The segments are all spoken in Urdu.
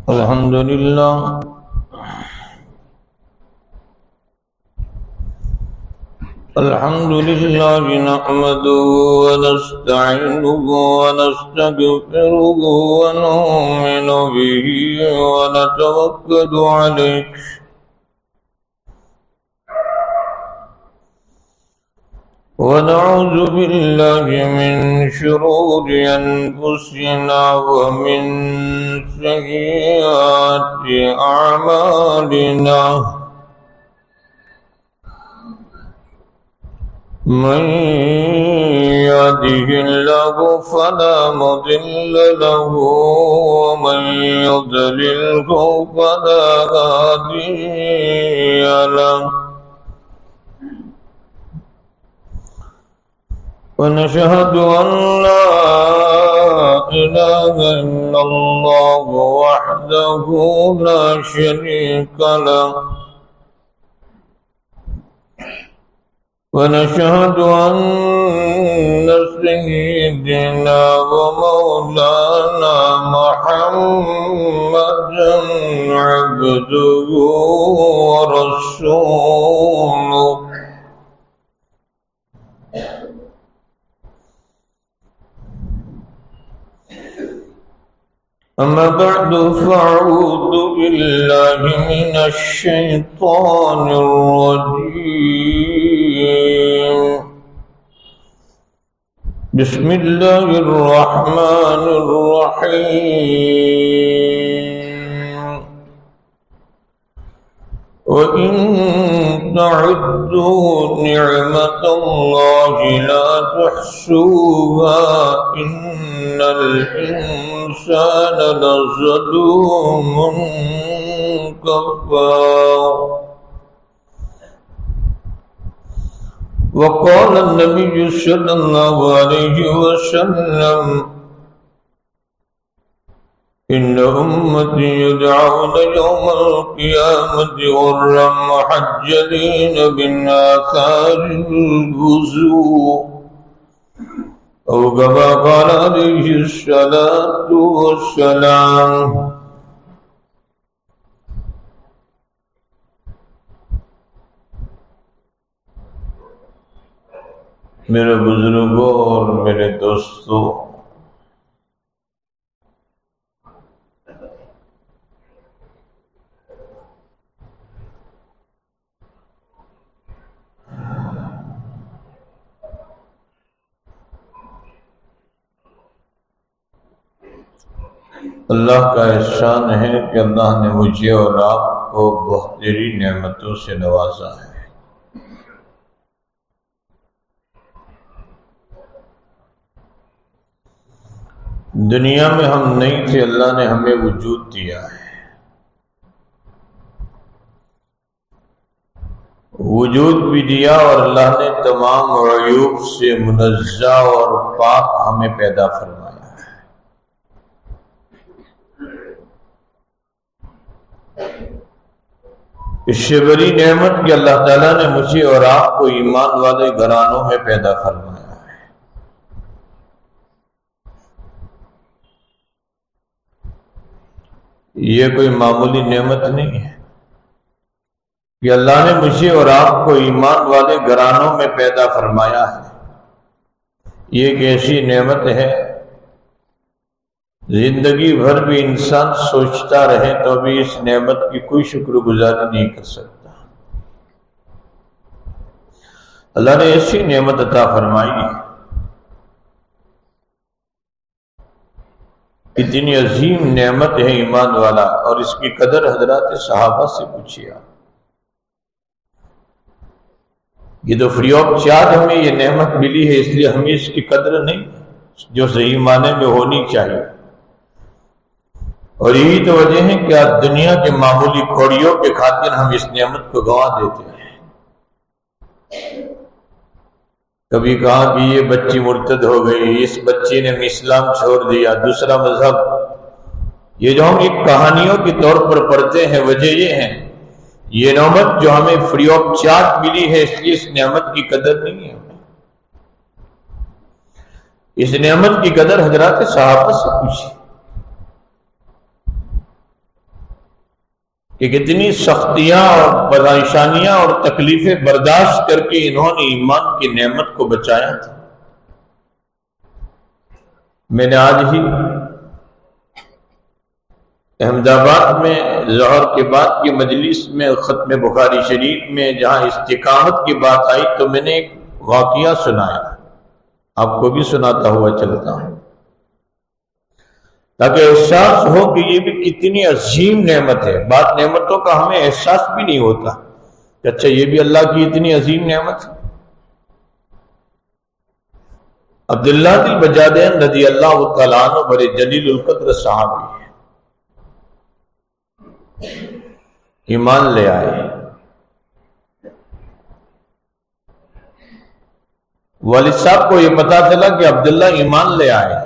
الحمد لله نحمده ونستعينه ونستغفره ونؤمن به ونتوكل عليه ونعوذ بالله من شرور أنفسنا ومن سيئات أعمالنا من يهده الله فلا مضل له ومن يضلله فلا هادي له ونشهد أن لا إله إلا الله وحده لا شريك له ونشهد أن سيدنا ومولانا محمدا عبده ورسوله أما بعد فأعوذ بالله من الشيطان الرجيم بسم الله الرحمن الرحيم وإن تعدوا نعمة الله لا تحصوها إن الإنسان لظلوم كفار وقال النبي صلى الله عليه وسلم إن أمتي يدعون يوم القيامة غرا محجلين من آثار الوضوء أو كما قال عليه الصلاة والسلام میرے بزرگوں اور میرے دوستوں، اللہ کا احسان ہے کہ اللہ نے مجھے اور آپ کو بہترین نعمتوں سے نوازا ہے۔ دنیا میں ہم نہیں تھے، اللہ نے ہمیں وجود دیا ہے۔ وجود بھی دیا اور اللہ نے تمام عیوب سے منزہ اور پاک ہمیں پیدا فرمایا۔ اس سے بڑی نعمت کہ اللہ تعالیٰ نے مجھے اور آپ کو ایمان والے گھرانوں میں پیدا فرمایا ہے۔ یہ کوئی معمولی نعمت نہیں ہے کہ اللہ نے مجھے اور آپ کو ایمان والے گھرانوں میں پیدا فرمایا ہے۔ یہ ایک ایسی نعمت ہے، زندگی بھر بھی انسان سوچتا رہے تو بھی اس نعمت کی کوئی شکر گزاری نہیں کر سکتا۔ اللہ نے ایسی نعمت عطا فرمائی ہے، اتنی عظیم نعمت ہے ایمان والا، اور اس کی قدر حضرات صحابہ سے پوچھیے آپ۔ یہ تو فری آف چارج ہمیں یہ نعمت ملی ہے، اس لیے ہمیں اس کی قدر نہیں جو صحیح معنی میں ہونی چاہیے۔ اور یہی تو وجہ ہے کہ آج دنیا کے معمولی کھوڑیوں کے خاطر ہم اس نعمت کو گنوا دیتے ہیں۔ کبھی کہا کہ یہ بچی مرتد ہو گئی، اس بچی نے اسلام چھوڑ دیا، دوسرا مذہب۔ یہ جو ہم ایک کہانیوں کے طور پر پڑھتے ہیں، وجہ یہ ہے یہ نعمت جو ہمیں فری آف چارج ملی ہے، اس لیے اس نعمت کی قدر نہیں ہے۔ اس نعمت کی قدر حضرات صحابہ سے پوچھی۔ کہ کتنی سختیاں اور پریشانیاں اور تکلیفیں برداشت کر کے انہوں نے ایمان کی نعمت کو بچایا تھا۔ میں نے آج ہی احمد آباد میں ظہر کے بعد کی مجلس میں ختم بخاری شریف میں جہاں استقامت کی بات آئی تو میں نے ایک واقعہ سنایا، آپ کو بھی سناتا ہوا چلتا ہوں تاکہ احساس ہو کہ یہ بھی کتنی عظیم نعمت ہے۔ بعض نعمتوں کا ہمیں احساس بھی نہیں ہوتا کہ اچھا یہ بھی اللہ کی اتنی عظیم نعمت ہے۔ عبداللہ بن بجادین رضی اللہ تعالیٰ عنہ بڑے جلیل القدر صحابی ہیں، ایمان لے آئے۔ والد صاحب کو یہ پتا چلا کہ عبداللہ ایمان لے آئے،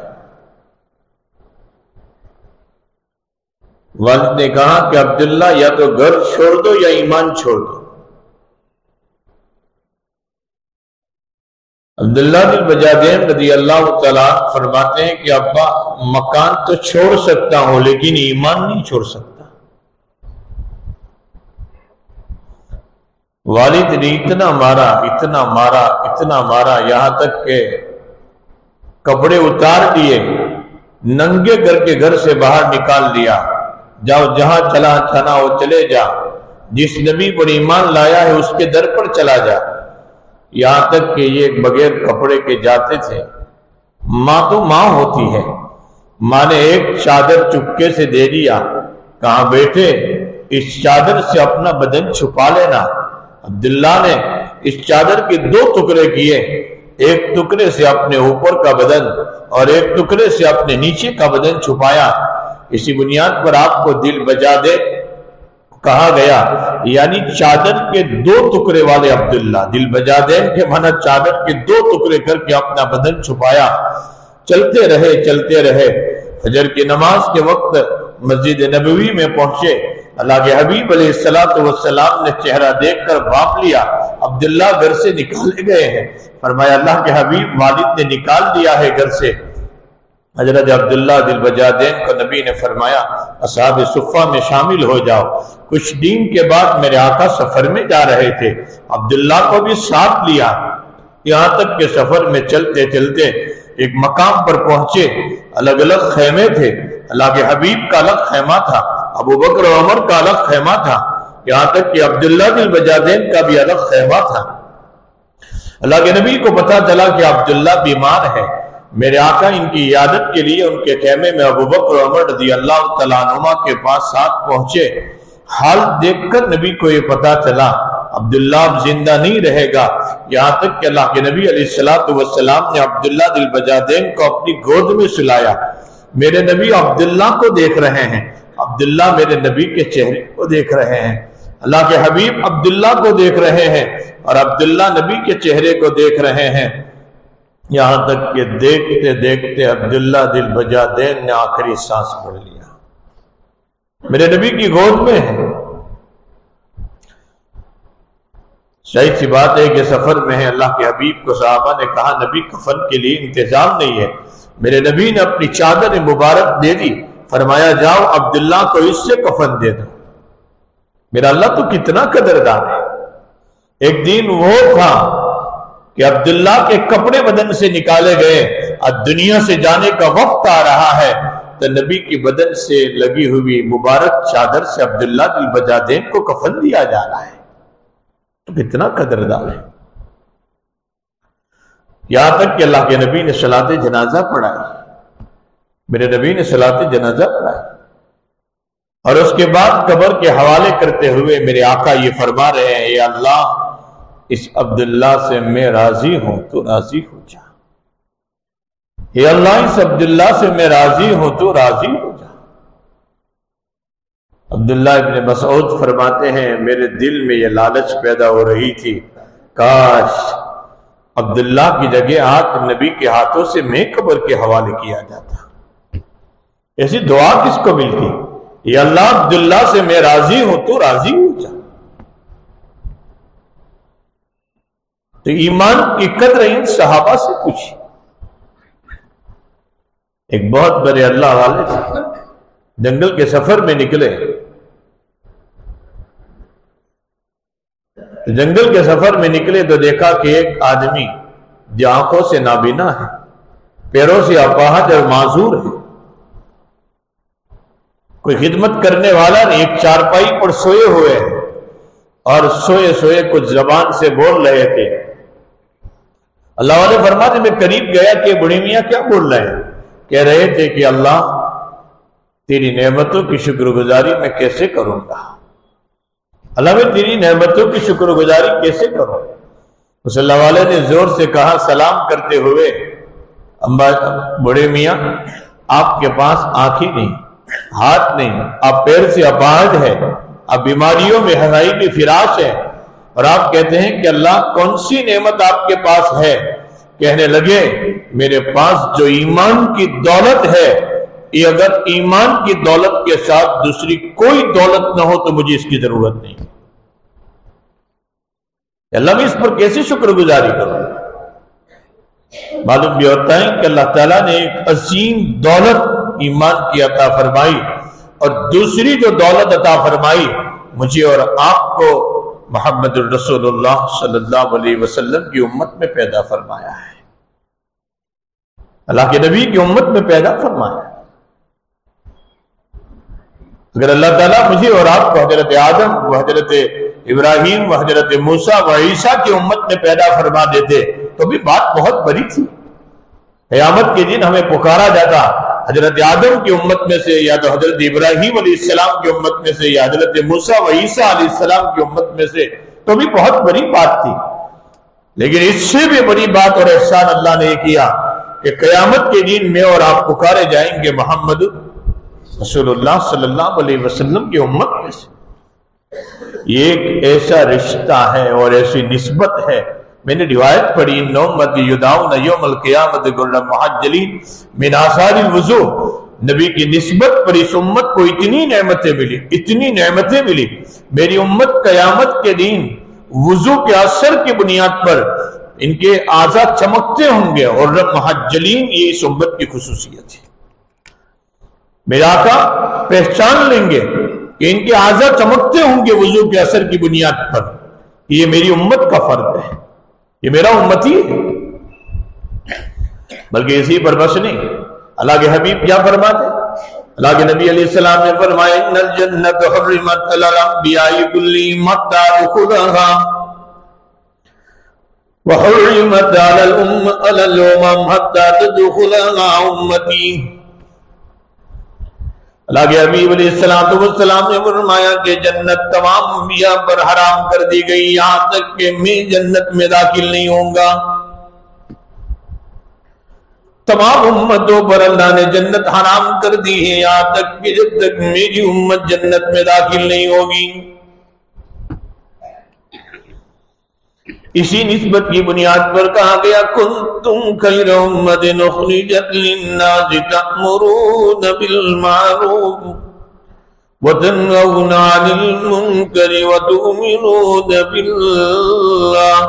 والد نے کہا کہ عبداللہ یا تو گھر چھوڑ دو یا ایمان چھوڑ دو۔ عبداللہ بن بجادین رضی اللہ تعالیٰ فرماتے ہیں کہ ابا مکان تو چھوڑ سکتا ہوں لیکن ایمان نہیں چھوڑ سکتا۔ والد نے اتنا مارا اتنا مارا اتنا مارا، یہاں تک کہ کپڑے اتار دیے، ننگے کر کے گھر سے باہر نکال دیا، جاؤ جہاں چلا چنا وہ چلے جا، جس نبی پر ایمان لایا ہے اس کے در پر چلا جا۔ یہاں تک کہ یہ بغیر کپڑے کے جاتے تھے۔ ماں تو ماں ہوتی ہے، ماں نے ایک چادر چپکے سے دے دیا، کہاں بیٹے اس چادر سے اپنا بدن چھپا لینا۔ عبداللہ نے اس چادر کے دو ٹکڑے کیے، ایک ٹکڑے سے اپنے اوپر کا بدن اور ایک ٹکڑے سے اپنے نیچے کا بدن چھپایا۔ اسی بنیاد پر آپ کو دل بجا دے کہا گیا، یعنی چادر کے دو ٹکڑے والے عبداللہ، دل بجا دے کہ مانا چادر کے دو ٹکڑے کر کے اپنا بدن چھپایا۔ چلتے رہے، فجر کی نماز کے وقت مسجد نبوی میں پہنچے۔ اللہ کے حبیب علیہ السلام نے چہرہ دیکھ کر بھانپ لیا، عبداللہ گھر سے نکالے گئے ہیں۔ فرمایا اللہ کے حبیب والد نے نکال دیا ہے گھر سے۔ حضرت عبداللہ دل بجادین کو نبی نے فرمایا اصحاب صفہ میں شامل ہو جاؤ۔ کچھ دن کے بعد میرے آقا سفر میں جا رہے تھے، عبداللہ کو بھی ساتھ لیا، یہاں تک کہ سفر میں چلتے چلتے ایک مقام پر پہنچے۔ الگ الگ خیمے تھے، اللہ کے حبیب کا الگ خیمہ تھا، ابو بکر و عمر کا الگ خیمہ تھا، یہاں تک کہ عبداللہ بن بجادین کا بھی الگ خیمہ تھا۔ اللہ کے نبی کو پتا چلا کہ عبداللہ بیمار ہے، میرے آقا ان کی عیادت کے لیے ان کے خیمے میں ابو بکر و عمر رضی اللہ تعالیٰ عنہما کے پاس ساتھ پہنچے۔ حال دیکھ کر نبی کو یہ پتا چلا عبداللہ اب زندہ نہیں رہے گا، یہاں تک کہ اللہ کے نبی علیہ السلام نے عبداللہ دل بجادین کو اپنی گود میں سلایا۔ میرے نبی عبداللہ کو دیکھ رہے ہیں، عبداللہ میرے نبی کے چہرے کو دیکھ رہے ہیں، اللہ کے حبیب عبداللہ کو دیکھ رہے ہیں اور عبداللہ نبی کے چہرے کو دیکھ رہے ہیں، یہاں تک کہ دیکھتے دیکھتے عبداللہ دل بجادین نے آخری سانس بھر لیا، میرے نبی کی گود میں ہے۔ صحیح سی بات ہے کہ سفر میں ہے، اللہ کے حبیب کو صحابہ نے کہا نبی کفن کے لیے انتظام نہیں ہے، میرے نبی نے اپنی چادر مبارک دے دی، فرمایا جاؤ عبداللہ کو اس سے کفن دے دو۔ میرا اللہ تو کتنا قدردان ہے۔ ایک دن وہ تھا کہ عبداللہ کے کپڑے بدن سے نکالے گئے، اب دنیا سے جانے کا وقت آ رہا ہے تو نبی کی بدن سے لگی ہوئی مبارک چادر سے عبداللہ دل بجادین کو کفن دیا جا رہا ہے، تو کتنا قدردان ہے۔ یہاں تک کہ اللہ کے نبی نے صلاۃ جنازہ پڑھائی، میرے نبی نے صلاۃ جنازہ پڑھائی، اور اس کے بعد قبر کے حوالے کرتے ہوئے میرے آقا یہ فرما رہے ہیں اے اللہ اس عبداللہ سے میں راضی ہوں تو راضی ہو جا، اے اللہ اس عبداللہ سے میں راضی ہوں تو راضی ہو جا۔ عبداللہ ابن مسعود فرماتے ہیں میرے دل میں یہ لالچ پیدا ہو رہی تھی، کاش عبداللہ کی جگہ ہاتھ نبی کے ہاتھوں سے میں قبر کے حوالے کیا جاتا، ایسی دعا کس کو ملتی، اے اللہ عبداللہ سے میں راضی ہوں تو راضی ہو جا۔ تو ایمان کی قدر ان صحابہ سے پوچھی۔ ایک بہت بڑے اللہ والے تھے، جنگل کے سفر میں نکلے، تو جنگل کے سفر میں نکلے تو دیکھا کہ ایک آدمی جو آنکھوں سے نابینا ہے، پیروں سے اپاہج اور معذور ہے، کوئی خدمت کرنے والا نہیں، ایک چارپائی پر سوئے ہوئے ہیں اور سوئے سوئے کچھ زبان سے بول رہے تھے۔ اللہ والے فرماتے میں قریب گیا کہ بڑھی میاں کیا بول رہے ہیں؟ کہہ رہے تھے کہ اللہ تیری نعمتوں کی شکر گزاری میں کیسے کروں گا، اللہ میں تیری نعمتوں کی شکر گزاری کیسے کروں؟ اس اللہ والے نے زور سے کہا سلام کرتے ہوئے، بڑے میاں آپ کے پاس آنکھ ہی نہیں، ہاتھ نہیں، آپ پیر سے اپاہج ہے، آپ بیماریوں میں ہرائی کی فراش ہے، اور آپ کہتے ہیں کہ اللہ کون سی نعمت آپ کے پاس ہے؟ کہنے لگے میرے پاس جو ایمان کی دولت ہے، یہ اگر ایمان کی دولت کے ساتھ دوسری کوئی دولت نہ ہو تو مجھے اس کی ضرورت نہیں، اللہ میں اس پر کیسے شکر گزاری کروں؟ معلوم بھی ہوتا ہے کہ اللہ تعالیٰ نے ایک عظیم دولت ایمان کی عطا فرمائی، اور دوسری جو دولت عطا فرمائی مجھے اور آپ کو محمد الرسول اللہ صلی اللہ علیہ وسلم کی امت میں پیدا فرمایا ہے، اللہ کے نبی کی امت میں پیدا فرمایا ہے۔ اگر اللہ تعالیٰ مجھے اور آپ کو حضرت آدم و حضرت ابراہیم و حضرت موسیٰ و عیسیٰ کی امت میں پیدا فرما دیتے تو بھی بات بہت بڑی تھی۔ قیامت کے دن ہمیں پکارا جاتا حضرت آدم کی امت میں سے، یا تو حضرت ابراہیم علیہ السلام کی امت میں سے، یا حضرت موسیٰ و عیسیٰ علیہ السلام کی امت میں سے، تو بھی بہت بڑی بات تھی۔ لیکن اس سے بھی بڑی بات اور احسان اللہ نے کیا کہ قیامت کے دن میں اور آپ پکارے جائیں گے محمد رسول اللہ صلی اللہ علیہ وسلم کی امت میں سے۔ یہ ایک ایسا رشتہ ہے اور ایسی نسبت ہے، میں نے روایت پڑھی ان امتی یدعون یوم القیامت غرا محجلین من آثار الوضوء، نبی کی نسبت پر اس امت کو اتنی نعمتیں ملی، اتنی نعمتیں ملی، میری امت قیامت کے دن وضو کے اثر کی بنیاد پر ان کے اعضاء چمکتے ہوں گے، اور محجلین یہ اس امت کی خصوصیت ہے۔ میرے آقا پہچان لیں گے کہ ان کے اعضاء چمکتے ہوں گے وضو کے اثر کی بنیاد پر، یہ میری امت کا فرد ہے، یہ میرا امتی ہے۔ بلکہ اسی پر بس نہیں، اللہ کے حبیب کیا فرماتے؟ اللہ کے نبی علیہ السلام نے فرمایا ان الجنت حرمت علی الانبیاء کلہم حتی یدخلوها وحرمت علی الامم حتی تدخلها امتی۔ اللہ کے حبیب علیہ السلام نے فرمایا کہ جنت تمام انبیاء پر حرام کر دی گئی، یہاں تک کہ میں جنت میں داخل نہیں ہوں گا۔ تمام امتوں پر اللہ نے جنت حرام کر دی ہے، یہاں تک کہ جب تک میری امت جنت میں داخل نہیں ہوگی۔ اسی نسبت کی بنیاد پر کہا گیا کنتم خیر امت اخرجت للناس تأمرون بالمعروف وتنهون عن المنکر وتؤمنون باللہ۔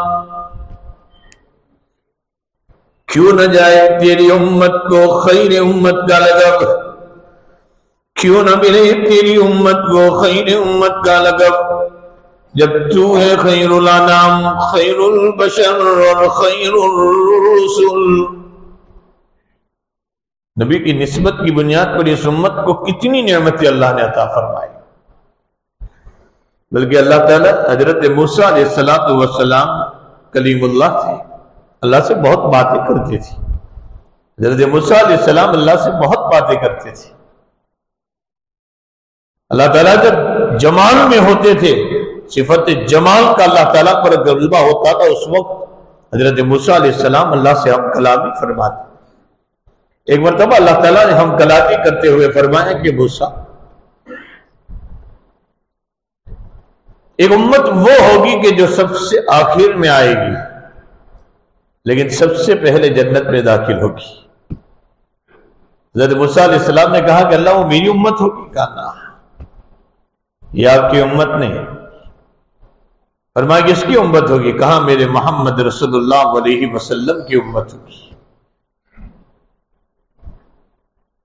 کیوں نہ جائے تیری امت کو خیر امت کا لقب، کیوں نہ ملے تیری امت کو خیر امت کا لقب جب تو ہے خیر الانام، خیر البشر اور خیر الرسل۔ نبی کی نسبت کی بنیاد پر اس امت کو کتنی نعمتیں اللہ نے عطا فرمائی۔ بلکہ اللہ تعالیٰ حضرت موسیٰ علیہ السلام کلیم اللہ تھے، اللہ سے بہت باتیں کرتے تھے۔ حضرت موسیٰ علیہ السلام اللہ سے بہت باتیں کرتے تھے۔ اللہ تعالیٰ جب جمال میں ہوتے تھے، صفت جمال کا اللہ تعالیٰ پر غلبہ ہوتا تھا، اس وقت حضرت موسیٰ علیہ السلام اللہ سے ہم کلامی فرماتے۔ ایک مرتبہ اللہ تعالیٰ نے ہم کلامی کرتے ہوئے فرمایا کہ موسیٰ، ایک امت وہ ہوگی کہ جو سب سے آخر میں آئے گی لیکن سب سے پہلے جنت میں داخل ہوگی۔ حضرت موسیٰ علیہ السلام نے کہا کہ اللہ وہ میری امت ہوگی؟ کہا نہ، یہ آپ کی امت نہیں۔ فرمایا کس کی امت ہوگی؟ کہا میرے محمد رسول اللہ علیہ وسلم کی امت ہوگی۔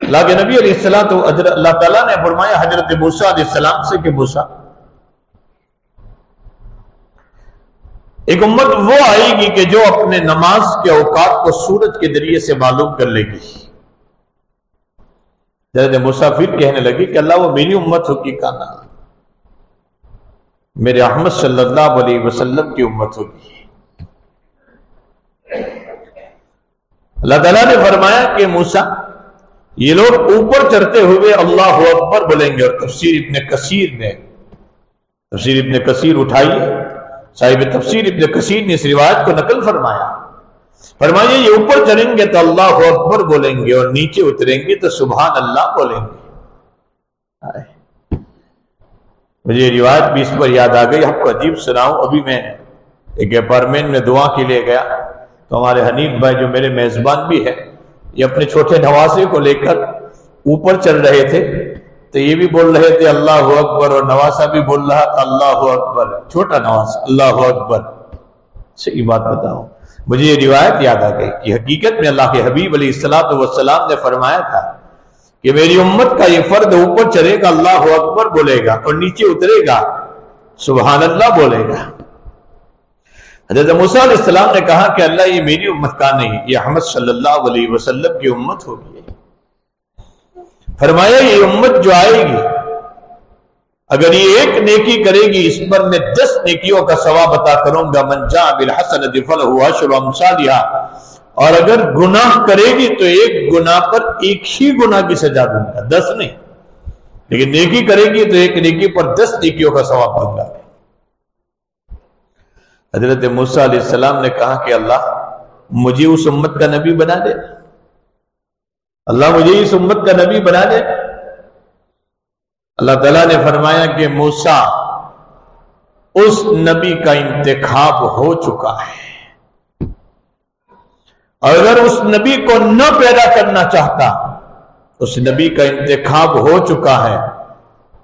اللہ کے نبی علیہ السلام تو اللہ تعالیٰ نے فرمایا حضرت موسیٰ علیہ السلام سے کہ موسیٰ ایک امت وہ آئے گی کہ جو اپنے نماز کے اوقات کو سورج کے ذریعے سے معلوم کر لے گی۔ حضرت موسیٰ پھر کہنے لگی کہ اللہ وہ میری امت ہوگی کہنا، میرے احمد صلی اللہ علیہ وسلم کی امت ہوگی۔ اللہ تعالیٰ نے فرمایا کہ موسیٰ یہ لوگ اوپر چڑھتے ہوئے اللہ اکبر بولیں گے، اور تفسیر ابن کثیر اٹھائیے، صاحب تفسیر ابن کثیر نے اس روایت کو نقل فرمایا، فرمایا یہ اوپر چڑھیں گے تو اللہ اکبر بولیں گے، اور نیچے اتریں گے تو سبحان اللہ بولیں گے۔ مجھے یہ روایت بھی اس پر یاد آ گئی، آپ کو عجیب سناؤں۔ ابھی میں ایک اپارٹمنٹ میں دعا کے لیے گیا تو ہمارے حنیف بھائی جو میرے میزبان بھی ہے، یہ اپنے چھوٹے نواسے کو لے کر اوپر چل رہے تھے، تو یہ بھی بول رہے تھے اللہ اکبر، اور نواسا بھی بول رہا تھا اللہ اکبر، چھوٹا نواسا اللہ اکبر۔ صحیح بات بتاؤں، مجھے یہ روایت یاد آ گئی کہ حقیقت میں اللہ کے حبیب علیہ السلام نے فرمایا تھا کہ میری امت کا یہ فرد اوپر چڑھے گا اللہ اکبر بولے گا، اور نیچے اترے گا سبحان اللہ بولے گا۔ حضرت موسیٰ علیہ السلام نے کہا کہ اللہ یہ میری امت کا نہیں، یہ احمد صلی اللہ علیہ وسلم کی امت ہوگی۔ فرمایا یہ امت جو آئے گی اگر یہ ایک نیکی کرے گی اس پر میں 10 نیکیوں کا ثواب عطا کروں گا، من جاء بالحسنۃ فلہ عشر امثالھا، اور اگر گناہ کرے گی تو ایک گناہ پر ایک ہی گناہ کی سزا دوں گا، 10 نہیں، لیکن نیکی کرے گی تو ایک نیکی پر 10 نیکیوں کا ثواب دوں گا۔ حضرت موسیٰ علیہ السلام نے کہا کہ اللہ مجھے اس امت کا نبی بنا دے، اللہ مجھے اس امت کا نبی بنا دے۔ اللہ تعالیٰ نے فرمایا کہ موسیٰ اس نبی کا انتخاب ہو چکا ہے، اور اگر اس نبی کو نہ پیدا کرنا چاہتا، اس نبی کا انتخاب ہو چکا ہے،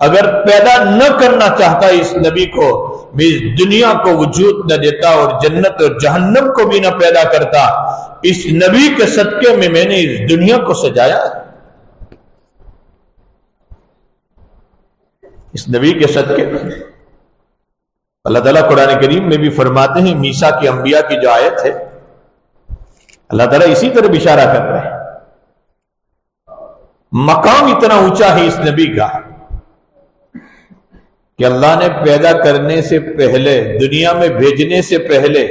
اگر پیدا نہ کرنا چاہتا اس نبی کو، میں اس دنیا کو وجود نہ دیتا اور جنت اور جہنم کو بھی نہ پیدا کرتا، اس نبی کے صدقے میں میں نے اس دنیا کو سجایا ہے۔ اس نبی کے صدقے میں اللہ تعالیٰ قرآن کریم میں بھی فرماتے ہیں، میثاق کے انبیاء کی جو آیت ہے اللہ تعالیٰ اسی طرح اشارہ کر رہے ہیں، مقام اتنا اونچا ہے اس نبی کا کہ اللہ نے پیدا کرنے سے پہلے، دنیا میں بھیجنے سے پہلے،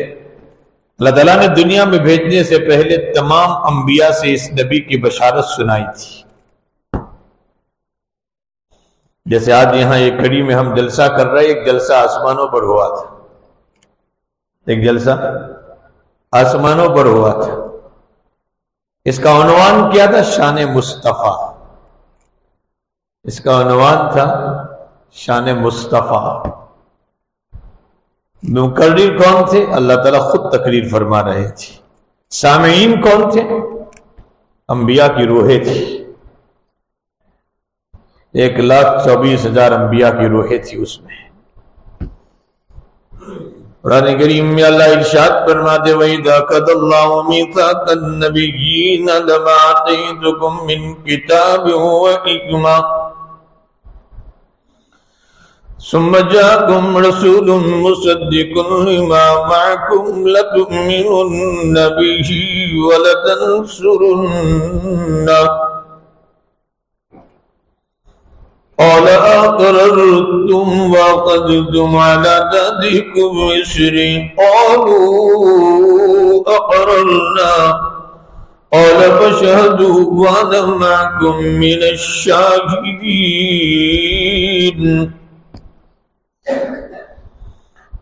اللہ تعالیٰ نے دنیا میں بھیجنے سے پہلے تمام انبیاء سے اس نبی کی بشارت سنائی تھی۔ جیسے آج یہاں ایک کڑی میں ہم جلسہ کر رہے، ایک جلسہ آسمانوں پر ہوا تھا، ایک جلسہ آسمانوں پر ہوا تھا، اس کا عنوان کیا تھا؟ شان مصطفیٰ۔ اس کا عنوان تھا شان مصطفیٰ۔ مقرر کون تھے؟ اللہ تعالیٰ خود تقریر فرما رہے تھے۔ سامعین کون تھے؟ انبیاء کی روحیں تھی، 1,24,000 انبیاء کی روحیں تھی اس میں۔ قرآن کریم میں اللہ ارشاد فرماتے وَإِذَا أَخَذَ اللَّهُ مِيثَاقَ النَّبِيِّينَ لَمَا آتَيْتُكُم مِّن كِتَابٍ وَحِكْمَةٍ ثُمَّ جَاءَكُمْ رَسُولٌ مُصَدِّقٌ لِّمَا مَعَكُمْ لَتُؤْمِنُنَّ بِهِ وَلَتَنصُرُنَّهُ قال أقررتم وأخذتم على ذلكم إصري قالوا أقررنا قال فاشهدوا وأنا معكم من الشاهدين۔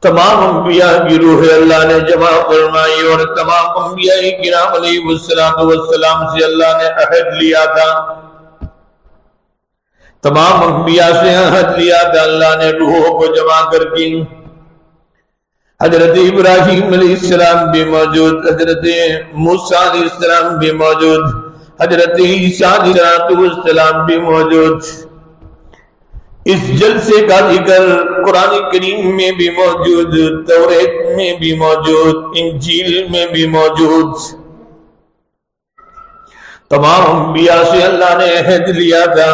تمام انبیاء کی روح اللہ نے جمع فرمائی، اور تمام انبیاء کرام علیہ السلام سے اللہ نے عہد لیا تھا، تمام انبیاء سے عہد لیا تھا اللہ نے روحوں کو جمع کر کے۔ حضرت ابراہیم علیہ السلام بھی موجود، حضرت موسیٰ علیہ السلام بھی موجود، حضرت عیسیٰ علیہ السلام بھی موجود۔ اس جلسے کا ذکر قرآن کریم میں بھی موجود، توریت میں بھی موجود، انجیل میں بھی موجود۔ تمام انبیاء سے اللہ نے عہد لیا تھا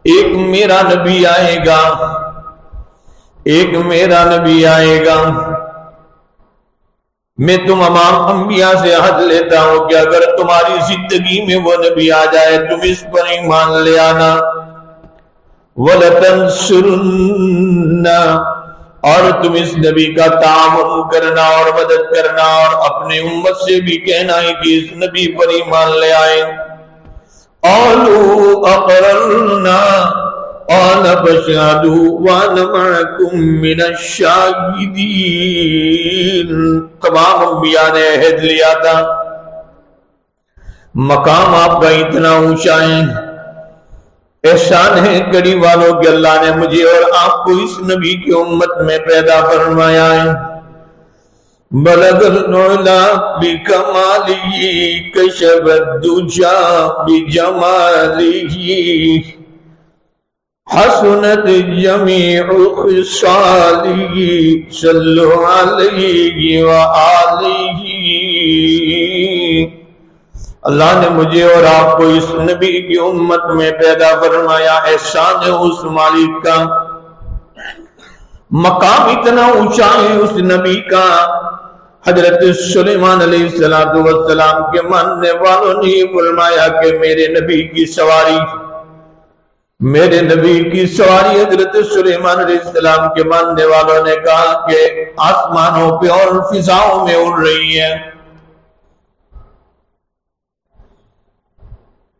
ایک میرا نبی آئے گا، ایک میرا نبی آئے گا میں تمام انبیاء سے عہد لیتا ہوں کہ اگر تمہاری زندگی میں وہ نبی آ جائے تم اس پر ایمان لے آنا، وَلَتَنْصُرُنَّ، اور تم اس نبی کا تعاون کرنا اور مدد کرنا، اور اپنے امت سے بھی کہنا ہے کہ اس نبی پر ایمان لے آئے۔ قَالُوا أَقْرَرْنَا قَالَ فَاشْهَدُوا وَأَنَا مَعَكُمْ مِنَ الشَّاهِدِينَ۔ تمام انبیاء نے عہد لیا تھا۔ مقام آپ کا اتنا اونچا ہے، احسان ہے کڑی والوں کہ اللہ نے مجھے اور آپ کو اس نبی کی امت میں پیدا فرمایا ہے۔ بلغ العلا بکمالہ کشف الدجا بجمالہ حسنت جمیع خصالہ صلو علیہ وآلہ۔ اللہ نے مجھے اور آپ کو اس نبی کی امت میں پیدا فرمایا، احسان ہے اس مالک کا۔ مقام اتنا اونچا ہے اس نبی کا، حضرت سلیمان علیہ السلام کے ماننے والوں نے فرمایا کہ میرے نبی کی سواری حضرت سلیمان علیہ السلام کے ماننے والوں نے کہا کہ آسمانوں پہ اور فضاؤں میں اڑ رہی ہے،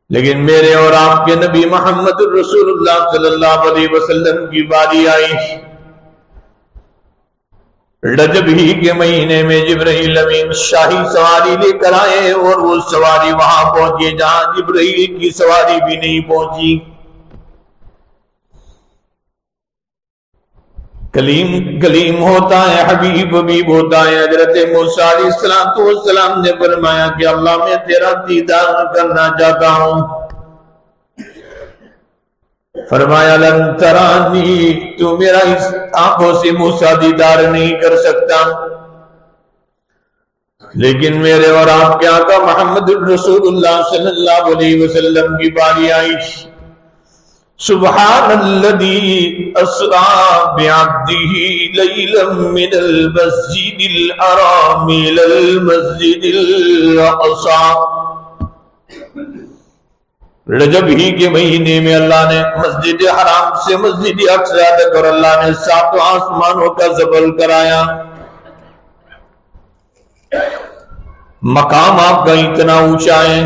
لیکن میرے اور آپ کے نبی محمد رسول اللہ صلی اللہ علیہ وسلم کی باری آئی۔ رجب ہی کے مہینے میں جبرائیل امین شاہی سواری لے کر آئے، اور وہ سواری وہاں پہنچی جہاں جبرائیل کی سواری بھی نہیں پہنچی۔ کلیم ہوتا ہے، حبیب ہوتا ہے۔ حضرت موسیٰ علیہ السلام نے فرمایا کہ اللہ میں تیرا دیدار کرنا چاہتا ہوں۔ فرمایا لن ترانی، تو میرا اس آنکھوں سے موسیٰ دیدار نہیں کر سکتا، لیکن میرے اور آپ کے آقا محمد الرسول اللہ صلی اللہ علیہ وسلم کی باری آئی۔ سبحان الذی اسریٰ بعبدہ لیلا من المسجد الحرام الی المسجد الاقصی۔ رجب ہی کے مہینے میں اللہ نے مسجد حرام سے مسجد اقصی تک اور اللہ نے 7 آسمانوں کا سفر کرایا۔ مقام آپ کا اتنا اونچا ہے،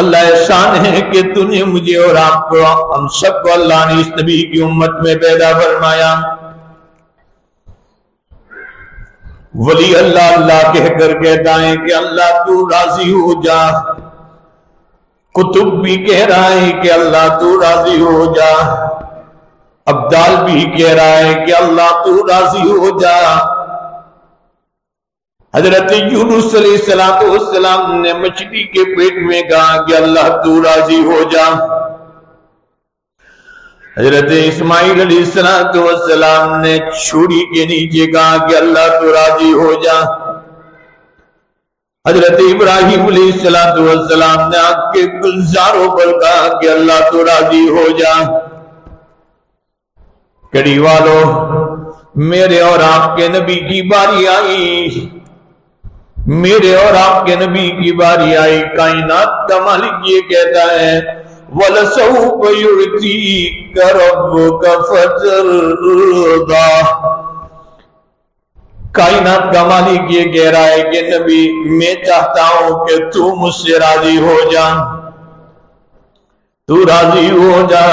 اللہ احسان ہے کہ تو نے مجھے اور آپ کو، ہم سب کو اللہ نے اس نبی کی امت میں پیدا فرمایا۔ ولی اللہ اللہ کہہ کر کہتا ہے کہ اللہ تو راضی ہو جا، کتب بھی کہہ رہا ہے کہ اللہ تو راضی ہو جا، ابدال بھی کہہ رہا ہے کہ اللہ تو راضی ہو جا۔ حضرت یونس علیہ السلام نے مچھلی کے پیٹ میں کہا کہ اللہ تو راضی ہو جا۔ حضرت اسماعیل علیہ السلام نے چھری کے نیچے کہا کہ اللہ تو راضی ہو جا۔ حضرت ابراہیم علیہ السلام نے آنکھ کے گلزاروں پر کہا کہ اللہ تو راضی ہو جا۔ کڑی والوں، میرے اور آپ کے نبی کی باری آئی، میرے اور آپ کے نبی کی باری آئی۔ کائنات کا مالک یہ کہتا ہے وَلَسَوْفَ يُعْطِيكَ رَبُّكَ فَتَرْضَىٰ۔ کائنات کا مالک یہ کہہ رہا ہے کہ نبی میں چاہتا ہوں کہ تو مجھ سے راضی ہو جا، تو راضی ہو جا۔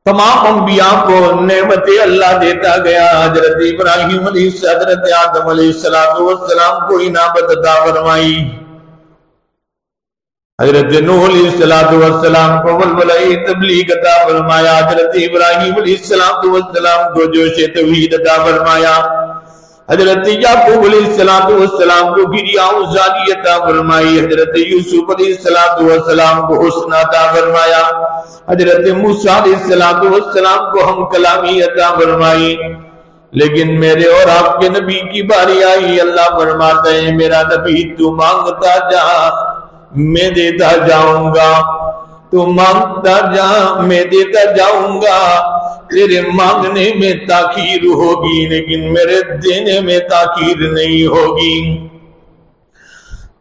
تمام انبیاء کو نعمتیں اللہ دیتا گیا۔ حضرت ابراہیم حضرت آدم علیہ السلام کو انابت عطا فرمائی، حضرت نوح علیہ السلام کو ولولہ تبلیغ عطا فرمایا، حضرت ابراہیم علیہ السلام کو جوش توحید عطا فرمایا، حضرت یعقوب علیہ السلام کو گریہ ازالی عطا فرمائی، حضرت یوسف علیہ السلام کو حسن عطا فرمایا، حضرت موسیٰ علیہ السلام کو ہم کلامی عطا فرمائی۔ لیکن میرے اور آپ کے نبی کی باری آئی، اللہ فرماتا ہے میرا نبی تو مانگتا جا، میں دیتا جاؤں گا۔ تو مانگتا جا میں دیتا جاؤں گا، تیرے مانگنے میں تاخیر ہوگی لیکن میرے دینے میں تاخیر نہیں ہوگی۔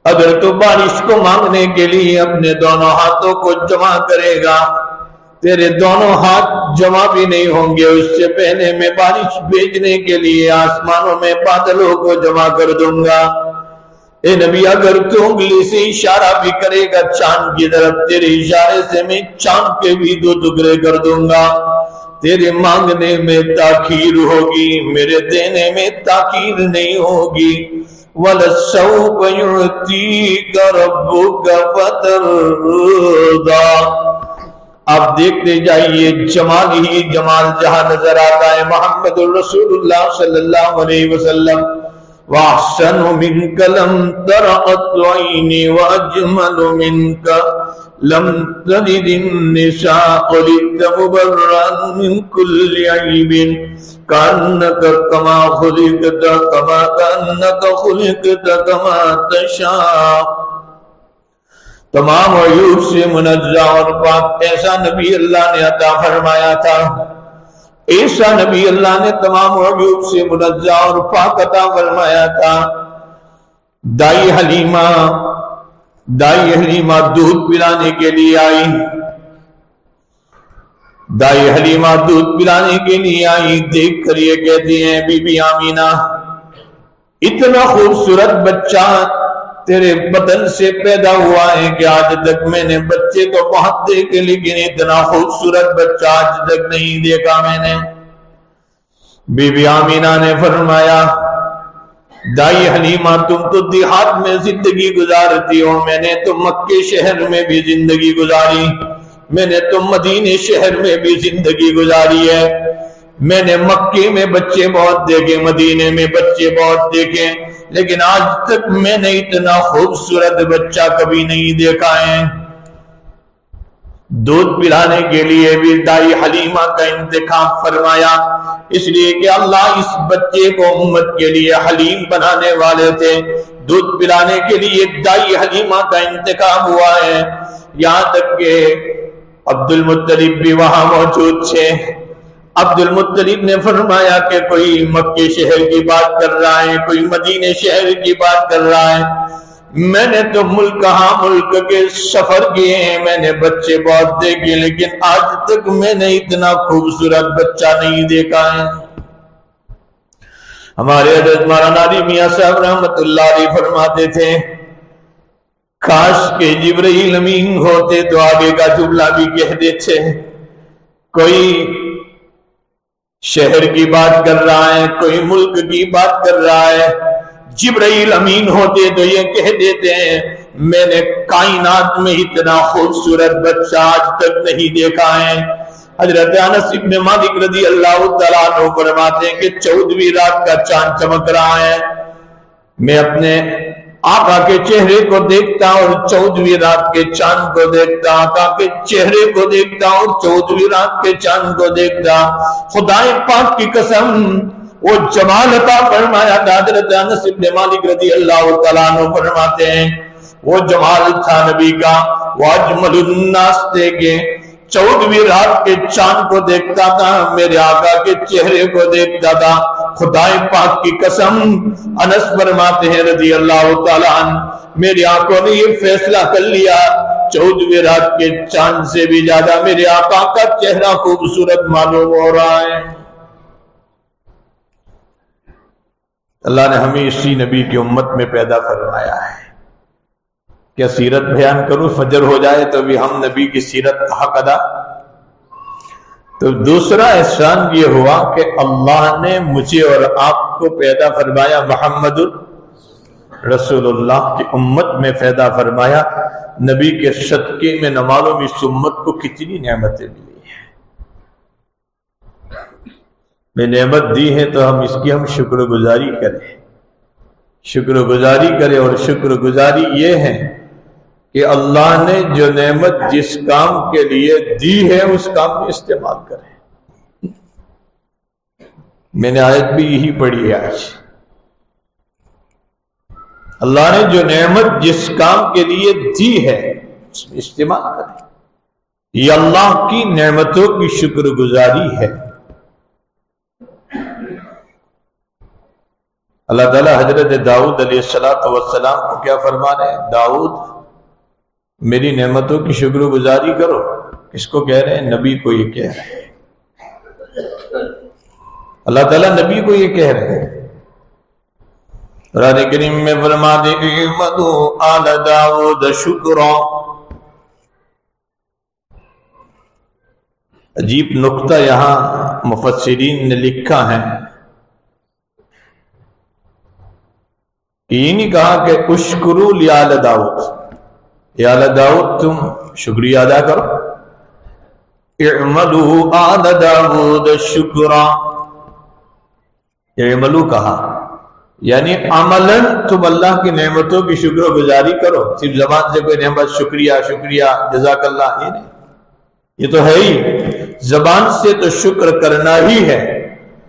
اگر تو بارش کو مانگنے کے لیے اپنے دونوں ہاتھوں کو جمع کرے گا، تیرے دونوں ہاتھ جمع بھی نہیں ہوں گے، اس سے پہلے میں بارش بھیجنے کے لیے آسمانوں میں بادلوں کو جمع کر دوں گا۔ اے نبی اگر تو انگلی سے اشارہ بھی کرے گا چاند کی طرف، تیرے اشارے سے میں چاند کے بھی 2 ٹکڑے کر دوں گا۔ تیرے مانگنے میں تاخیر ہوگی، میرے دینے میں تاخیر نہیں ہوگی۔ وَلَسَوْفَ يُعْطِيكَ رَبُّكَ فَتَرْضَىٰ۔ آپ دیکھتے جائیے جمال ہی جمال جہاں نظر آتا ہے محمد الرسول اللہ صلی اللہ علیہ وسلم۔ وَأَحْسَنُ مِنْكَ لَمْ تَرَ قَطُّ عَيْنِي وَأَجْمَلُ مِنْكَ لَمْ تَلِدِ النِّسَاءُ خُلِقْتَ مُبَرَّأً مِنْ كُلِّ عَيْبٍ كَأَنَّكَ كَمَا خُلِقْتَ كَمَا تَشَاءُ۔ تمام عیوب سے منزہ اور پاک ایسا نبی اللہ نے عطا فرمایا تھا، ایسا نبی اللہ نے تمام عیوب سے منزہ اور پاک عطا فرمایا تھا۔ دائی حلیمہ دودھ پلانے کے لیے آئی، دائی حلیمہ دودھ پلانے کے لیے آئی، دیکھ کر یہ کہتی ہیں بی بی آمینہ اتنا خوبصورت بچہ تیرے بدن سے پیدا ہوا ہے کہ آج تک میں نے بچے تو بہت دیکھے لیکن اتنا خوبصورت بچہ آج تک نہیں دیکھا میں نے۔ بی بی آمینہ نے فرمایا دائی حلیمہ تم تو دیہات میں زندگی گزارتی ہو، میں نے تو مکے شہر میں بھی زندگی گزاری، میں نے تو مدینے شہر میں بھی زندگی گزاری ہے، میں نے مکے میں بچے بہت دیکھے، مدینے میں بچے بہت دیکھے، لیکن آج تک میں نے اتنا خوبصورت بچہ کبھی نہیں دیکھا ہے۔ دودھ پلانے کے لیے بھی دائی حلیمہ کا انتخاب فرمایا، اس لیے کہ اللہ اس بچے کو امت کے لیے حلیم بنانے والے تھے۔ دودھ پلانے کے لیے دائی حلیمہ کا انتخاب ہوا ہے، یہاں تک کہ عبد المطلب بھی وہاں موجود تھے۔ عبد المطلب نے فرمایا کہ کوئی مکے شہر کی بات کر رہا ہے، کوئی مدینے شہر کی بات کر رہا ہے، میں نے تو ملک کے سفر کیے ہیں، میں نے بچے بہت دیکھے لیکن آج تک میں نے اتنا خوبصورت بچہ نہیں دیکھا ہے۔ ہمارے حضرت مولانا علی میاں صاحب رحمت اللہ علیہ فرماتے تھے کاش کہ جبرائیل امین ہوتے تو آگے کا جملہ بھی کہہ دیتے۔ کوئی شہر کی بات کر رہا ہے، کوئی ملک کی بات کر رہا ہے، جبرائیل امین ہوتے تو یہ کہہ دیتے ہیں میں نے کائنات میں اتنا خوبصورت بچہ آج تک نہیں دیکھا ہے۔ حضرت انس ابن مالک رضی اللہ تعالیٰ عنہ فرماتے ہیں کہ 14ویں رات کا چاند چمک رہا ہے، میں اپنے آقا کے چہرے کو دیکھتا اور 14ویں رات کے چاند کو دیکھتا، آقا کے چہرے کو دیکھتا اور 14ویں رات کے چاند کو دیکھتا۔ خدائے پاک کی قسم وہ جمال عطا فرمایا تھا۔ حضرت انس ابن مالک رضی اللہ تعالیٰ عنہ فرماتے ہیں وہ جمال تھا نبی کا، وہ اجمل الناس تھے کہ 14ویں رات کے چاند کو دیکھتا تھا، میرے آقا کے چہرے کو دیکھتا تھا۔ خدائے پاک کی قسم انس فرماتے ہیں رضی اللہ تعالیٰ عنہ میری آنکھوں نے یہ فیصلہ کر لیا 14ویں رات کے چاند سے بھی زیادہ میرے آقا کا چہرہ خوبصورت معلوم ہو رہا ہے۔ اللہ نے ہمیں اسی نبی کی امت میں پیدا فرمایا ہے۔ کیا سیرت بیان کروں فجر ہو جائے تو بھی ہم نبی کی سیرت کا حق ادا۔ تو دوسرا احسان یہ ہوا کہ اللہ نے مجھے اور آپ کو پیدا فرمایا، محمد رسول اللہ کی امت میں پیدا فرمایا۔ نبی کے صدقے میں نہ معلوم اس امت کو کتنی نعمتیں ملی ہیں۔ میں نعمت دی ہے تو ہم اس کی شکر گزاری کریں، شکر گزاری کریں، اور شکر گزاری یہ ہے کہ اللہ نے جو نعمت جس کام کے لیے دی ہے اس کام میں استعمال کریں۔ میں نے آیت بھی یہی پڑھی ہے آج، اللہ نے جو نعمت جس کام کے لیے دی ہے اس میں استعمال کریں۔ یہ اللہ کی نعمتوں کی شکر گزاری ہے۔ اللہ تعالیٰ حضرت داؤد علیہ السلام کو کیا فرما رہے ہیں؟ داؤد میری نعمتوں کی شکر گزاری کرو۔ کس کو کہہ رہے ہیں؟ نبی کو یہ کہہ رہے ہیں۔ اللہ تعالیٰ نبی کو یہ کہہ رہے ہیں۔ قرآن کریم میں فرما دے اعملوا آل داؤد شکرا۔ عجیب نقطہ یہاں مفسرین نے لکھا ہے کہ یہ نہیں کہا کہ اشکروا لآل داؤد، یا آل داؤد تم شکریہ ادا کرو۔ اعملوا آل داؤد شکرا، اعملوا کہا، یعنی عملاً تم اللہ کی نعمتوں کی شکر گزاری کرو۔ صرف زبان سے کوئی نعمت شکریہ شکریہ جزاک اللہ، یہ نہیں، یہ تو ہے ہی، زبان سے تو شکر کرنا ہی ہے،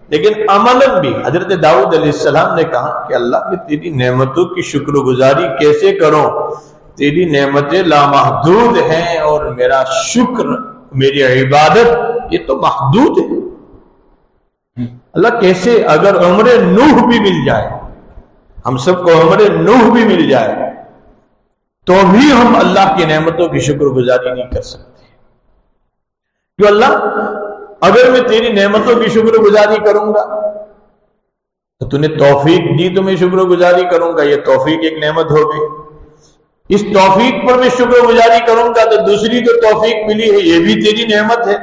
لیکن عملاً بھی حضرت داؤد علیہ السلام نے کہا کہ اللہ کی تیری نعمتوں کی شکر گزاری کیسے کروں؟ تیری نعمتیں لامحدود ہیں اور میرا شکر، میری عبادت یہ تو محدود ہے۔ اللہ کیسے؟ اگر عمر نوح بھی مل جائے، ہم سب کو عمر نوح بھی مل جائے تو بھی ہم اللہ کی نعمتوں کی شکر گزاری نہیں کر سکتے۔ کہ اللہ اگر میں تیری نعمتوں کی شکر گزاری کروں گا تو تو نے توفیق دی تو میں شکر گزاری کروں گا، یہ توفیق ایک نعمت ہو گئی۔ اس توفیق پر میں شکر گزاری کروں گا تو دوسری تو توفیق ملی ہے، یہ بھی تیری نعمت ہے۔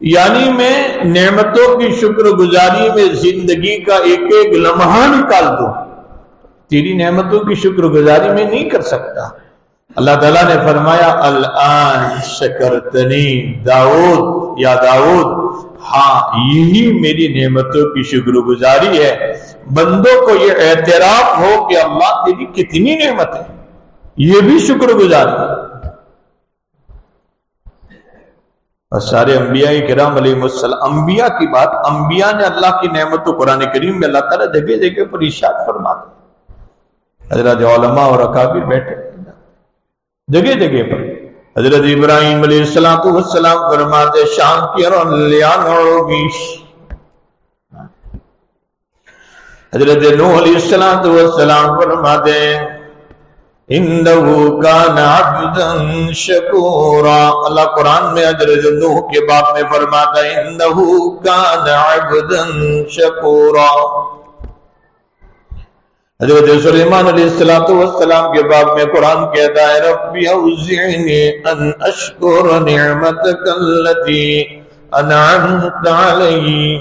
یعنی میں نعمتوں کی شکر گزاری میں زندگی کا ایک ایک لمحہ نکال دوں، تیری نعمتوں کی شکر گزاری میں نہیں کر سکتا۔ اللہ تعالیٰ نے فرمایا الآن شکرتنی داؤد، یا داؤد ہاں یہی میری نعمتوں کی شکر گزاری ہے۔ بندوں کو یہ اعتراف ہو کہ اللہ تیری کتنی نعمت ہے، یہ بھی شکر گزاری ہے۔ اور سارے انبیاء کرام علیہ السلام، انبیاء کی بات، انبیاء نے اللہ کی نعمت کو قرآن کریم میں اللہ تعالیٰ جگہ جگہ پر ارشاد فرماتا ہے۔ حضرت علماء اور اکابر بیٹھے جگہ جگہ پر۔ حضرت ابراہیم علیہ السلام فرماتے شاکرا لانعمہ، حضرت نوح علیہ السلام فرماتے انہو کان عبدا شکورا۔ اللہ قرآن میں حضرت نوح کے باب میں فرماتا ہے انہو کان عبدا شکورا۔ حضرت سلیمان علیہ السلام کے باب میں قرآن کہتا ہے ربی اوزعنی ان اشکر نعمتک التی انعمت علی۔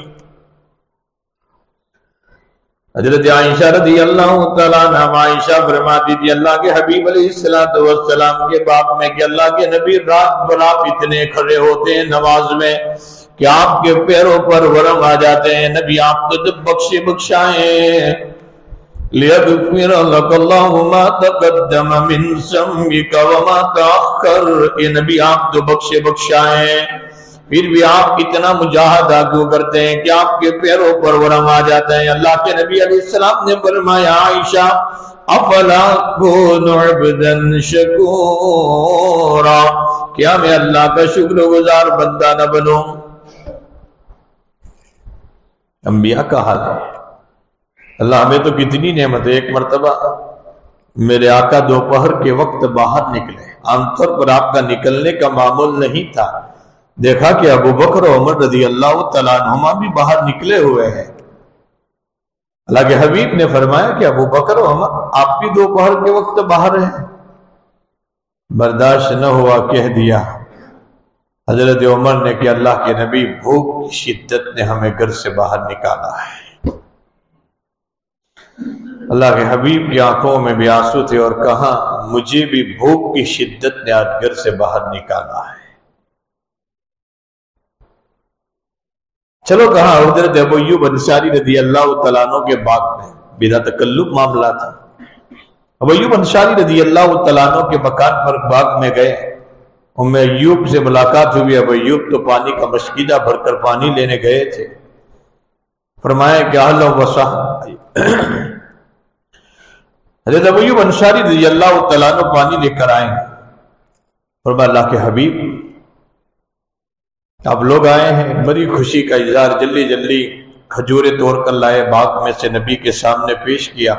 حضرت عائشہ رضی اللہ تعالیٰ عنہ عائشہ فرماتی تھی اللہ کے حبیب علیہ السلام کے باب میں کہ اللہ کے نبی رات برات اتنے کھڑے ہوتے ہیں نماز میں کہ آپ کے پیروں پر ورم آ جاتے ہیں۔ نبی آپ کو جب بخشائیں لِيَغْفِرَ لَكَ اللَّهُ مَا تَقَدَّمَ مِن ذَنبِكَ وَمَا تَأَخَّرَ۔ اے نبی آپ تو بخشائیں، پھر بھی آپ اتنا مجاہدہ کیوں کرتے ہیں کہ آپ کے پیروں پر ورم آ جاتا ہے؟ اللہ کے نبی علیہ السلام نے فرمایا عائشہ افلا کون عبدا شکورا، کیا میں اللہ کا شکر گزار بندہ نہ بنوں؟ انبیاء کا حال ہے۔ اللہ ہمیں تو کتنی نعمت ہے۔ ایک مرتبہ میرے آقا دوپہر کے وقت باہر نکلے، عام طور پر آپ کا نکلنے کا معمول نہیں تھا، دیکھا کہ ابو بکر و عمر رضی اللہ تعالیٰ عنہما بھی باہر نکلے ہوئے ہیں۔ اللہ کے حبیب نے فرمایا کہ ابو بکر و عمر آپ بھی دوپہر کے وقت باہر ہیں۔ برداشت نہ ہوا، کہہ دیا حضرت عمر نے کہ اللہ کے نبی بھوک کی شدت نے ہمیں گھر سے باہر نکالا ہے۔ اللہ کے حبیب کی آنکھوں میں بھی آنسو تھے اور کہا مجھے بھی بھوک کی شدت نے آج گھر سے باہر نکالا ہے۔ چلو کہا حضرت ابو ایوب انصاری رضی اللہ تعالیٰ عنہ کے باغ میں بلا تکلف معاملہ تھا۔ ابو ایوب انصاری رضی اللہ تعالیٰ عنہ کے مکان پر باغ میں گئے، ام ایوب سے ملاقات ہوئی۔ ابو ایوب تو پانی کا مشکیدہ بھر کر پانی لینے گئے تھے۔ فرمایا کہ اہلا و سہلا، حضرت ابو ایوب انصاری رضی اللہ تعالیٰ عنہ پانی لے کر آئے۔ فرمایا اللہ کے حبیب اب لوگ آئے ہیں، بڑی خوشی کا اظہار، جلدی جلدی کھجورے توڑ کر لائے، باغ میں سے نبی کے سامنے پیش کیا،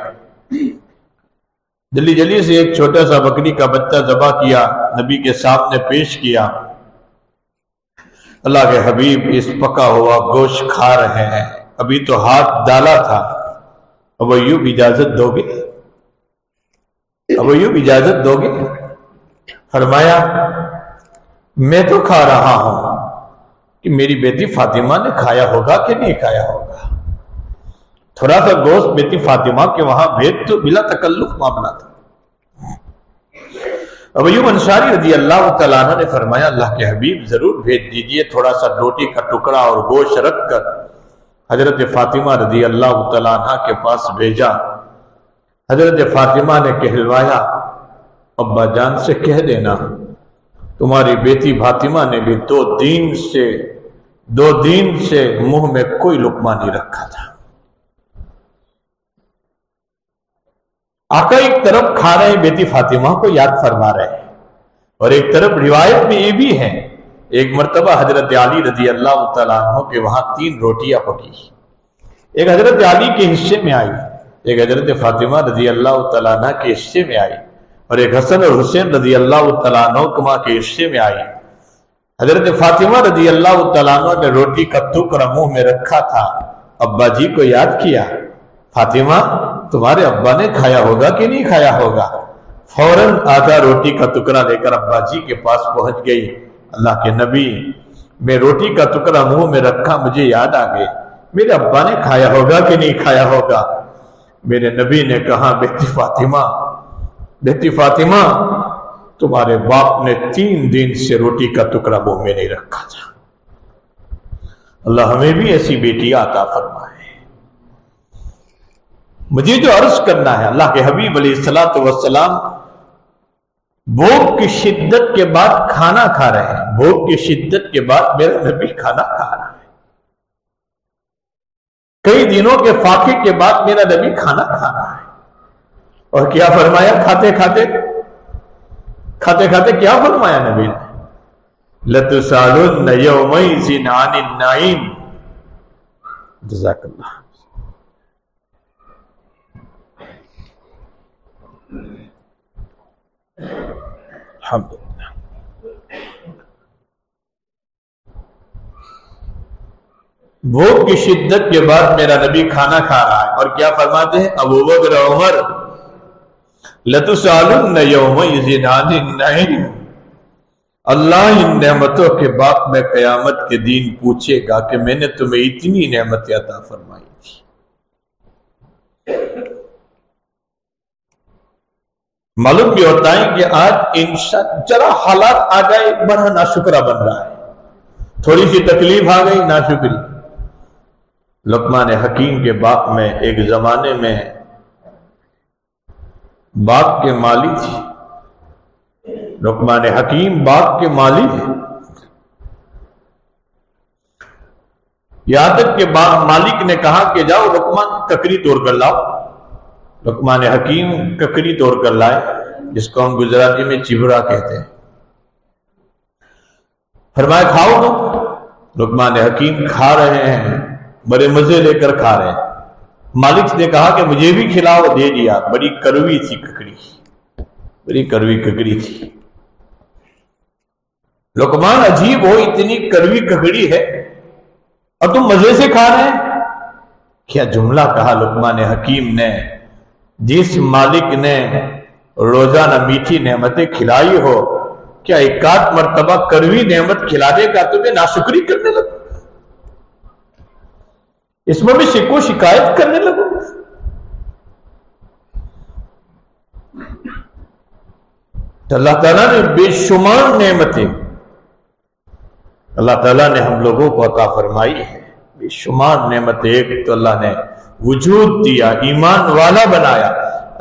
جلدی جلدی سے ایک چھوٹا سا بکری کا بچہ ذبح کیا، نبی کے سامنے پیش کیا۔ اللہ کے حبیب اس پکا ہوا گوشت کھا رہے ہیں، ابھی تو ہاتھ ڈالا تھا، اب ایوب اجازت دو گے؟ اب ایوب اجازت دو گے؟ فرمایا میں تو کھا رہا ہوں کہ میری بیٹی فاطمہ نے کھایا ہوگا کہ نہیں کھایا ہوگا، تھوڑا سا گوشت بیٹی فاطمہ کے وہاں بھیج تو بلا تکلف معاملہ تھا۔ ابو ایوب انصاری رضی اللہ تعالیٰ عنہ نے فرمایا اللہ کے حبیب ضرور بھیج دیجئے، تھوڑا سا روٹی کا ٹکڑا اور گوشت رکھ کر حضرت فاطمہ رضی اللہ تعالیٰ عنہ کے پاس بھیجا۔ حضرت فاطمہ نے کہلوایا ابا جان سے کہہ دینا تمہاری بیٹی فاطمہ نے بھی دو دن سے منہ میں کوئی لقمہ نہیں رکھا تھا۔ آقا ایک طرف کھا رہے ہیں، بیٹی فاطمہ کو یاد فرما رہے ہیں، اور ایک طرف روایت میں یہ بھی ہے ایک مرتبہ حضرت علی رضی اللہ تعالیٰ عنہ کے وہاں 3 روٹیاں پکی، ایک حضرت علی کے حصے میں آئی، ایک حضرت فاطمہ رضی اللہ تعالیٰ عنہ کے حصے میں آئی، اور ایک حسن اور حسین رضی اللہ تعالیٰ عنہ کے حصے میں آئی۔ حضرت فاطمہ رضی اللہ تعالیٰ عنہ نے روٹی کا ٹکڑا منہ میں رکھا تھا، ابا جی کو یاد کیا، فاطمہ تمہارے ابا نے کھایا ہوگا کہ نہیں کھایا ہوگا؟ فوراً آدھا روٹی کا ٹکڑا لے کر ابا جی کے پاس پہنچ گئی، اللہ کے نبی میں روٹی کا ٹکڑا منہ میں رکھا، مجھے یاد آ گئے میرے ابا نے کھایا ہوگا کہ نہیں کھایا ہوگا؟ میرے نبی نے کہا بیٹی فاطمہ تمہارے باپ نے 3 دن سے روٹی کا ٹکڑا منہ میں نہیں رکھا تھا۔ اللہ ہمیں بھی ایسی بیٹی عطا فرمائے۔ مجھے جو عرض کرنا ہے، اللہ کے حبیب علیہ الصلوۃ والسلام بھوک کی شدت کے بعد کھانا کھا رہے ہیں، بھوک کی شدت کے بعد میرا نبی کھانا کھا رہا ہے، کئی دنوں کے فاقے کے بعد میرا نبی کھانا کھا رہا ہے، اور کیا فرمایا کھاتے کھاتے کیا فرمایا نبی نے؟ لَتُسْأَلُنَّ يَوْمَئِذٍ عَنِ النَّعِيمِ۔ جزاک اللہ۔ الحمدللہ۔ بھوک کی شدت کے بعد میرا نبی کھانا کھا رہا ہے، اور کیا فرماتے ہیں ابو بکر عمر لَتُسْأَلُنَّ يَوْمَئِذٍ عَنِ النَّعِيمِ، اللہ ان نعمتوں کے بعد میں قیامت کے دن پوچھے گا کہ میں نے تمہیں اتنی نعمت عطا فرمائی تھی۔ معلوم بھی ہوتا ہے کہ آج انسان ذرا حالات آ جائے بڑا ناشکرہ بن رہا ہے، تھوڑی سی تکلیف آ گئی ناشکری۔ لقمان حکیم کے باغ میں ایک زمانے میں باغ کے مالی تھی، لقمان حکیم باغ کے مالی ہے، یہاں تک کہ مالک نے کہا کہ جاؤ لقمان ککری توڑ کر لاؤ۔ لقمان حکیم ککری توڑ کر لائے، جس کو ہم گجراتی میں چبڑا کہتے ہیں، فرمایا کھاؤ تو لقمان حکیم کھا رہے ہیں، بڑے مزے لے کر کھا رہے ہیں۔ مالک نے کہا کہ مجھے بھی کھلاؤ، دے دیا، بڑی کڑوی تھی ککڑی، بڑی کڑوی ککڑی تھی۔ لقمان عجیب ہو، اتنی کڑوی ککڑی ہے اور تم مزے سے کھا رہے ہیں؟ کیا جملہ کہا لقمان حکیم نے، جس مالک نے روزانہ میٹھی نعمتیں کھلائی ہو، کیا ایک آدھ مرتبہ کڑوی نعمت کھلانے کا تمہیں ناشکری کرنے لگو، اس میں بھی شکو شکایت کرنے لگو؟ تو اللہ تعالیٰ نے بے شمار نعمتیں اللہ تعالیٰ نے ہم لوگوں کو عطا فرمائی ہے، بے شمار نعمتیں۔ ایک تو اللہ نے وجود دیا، ایمان والا بنایا،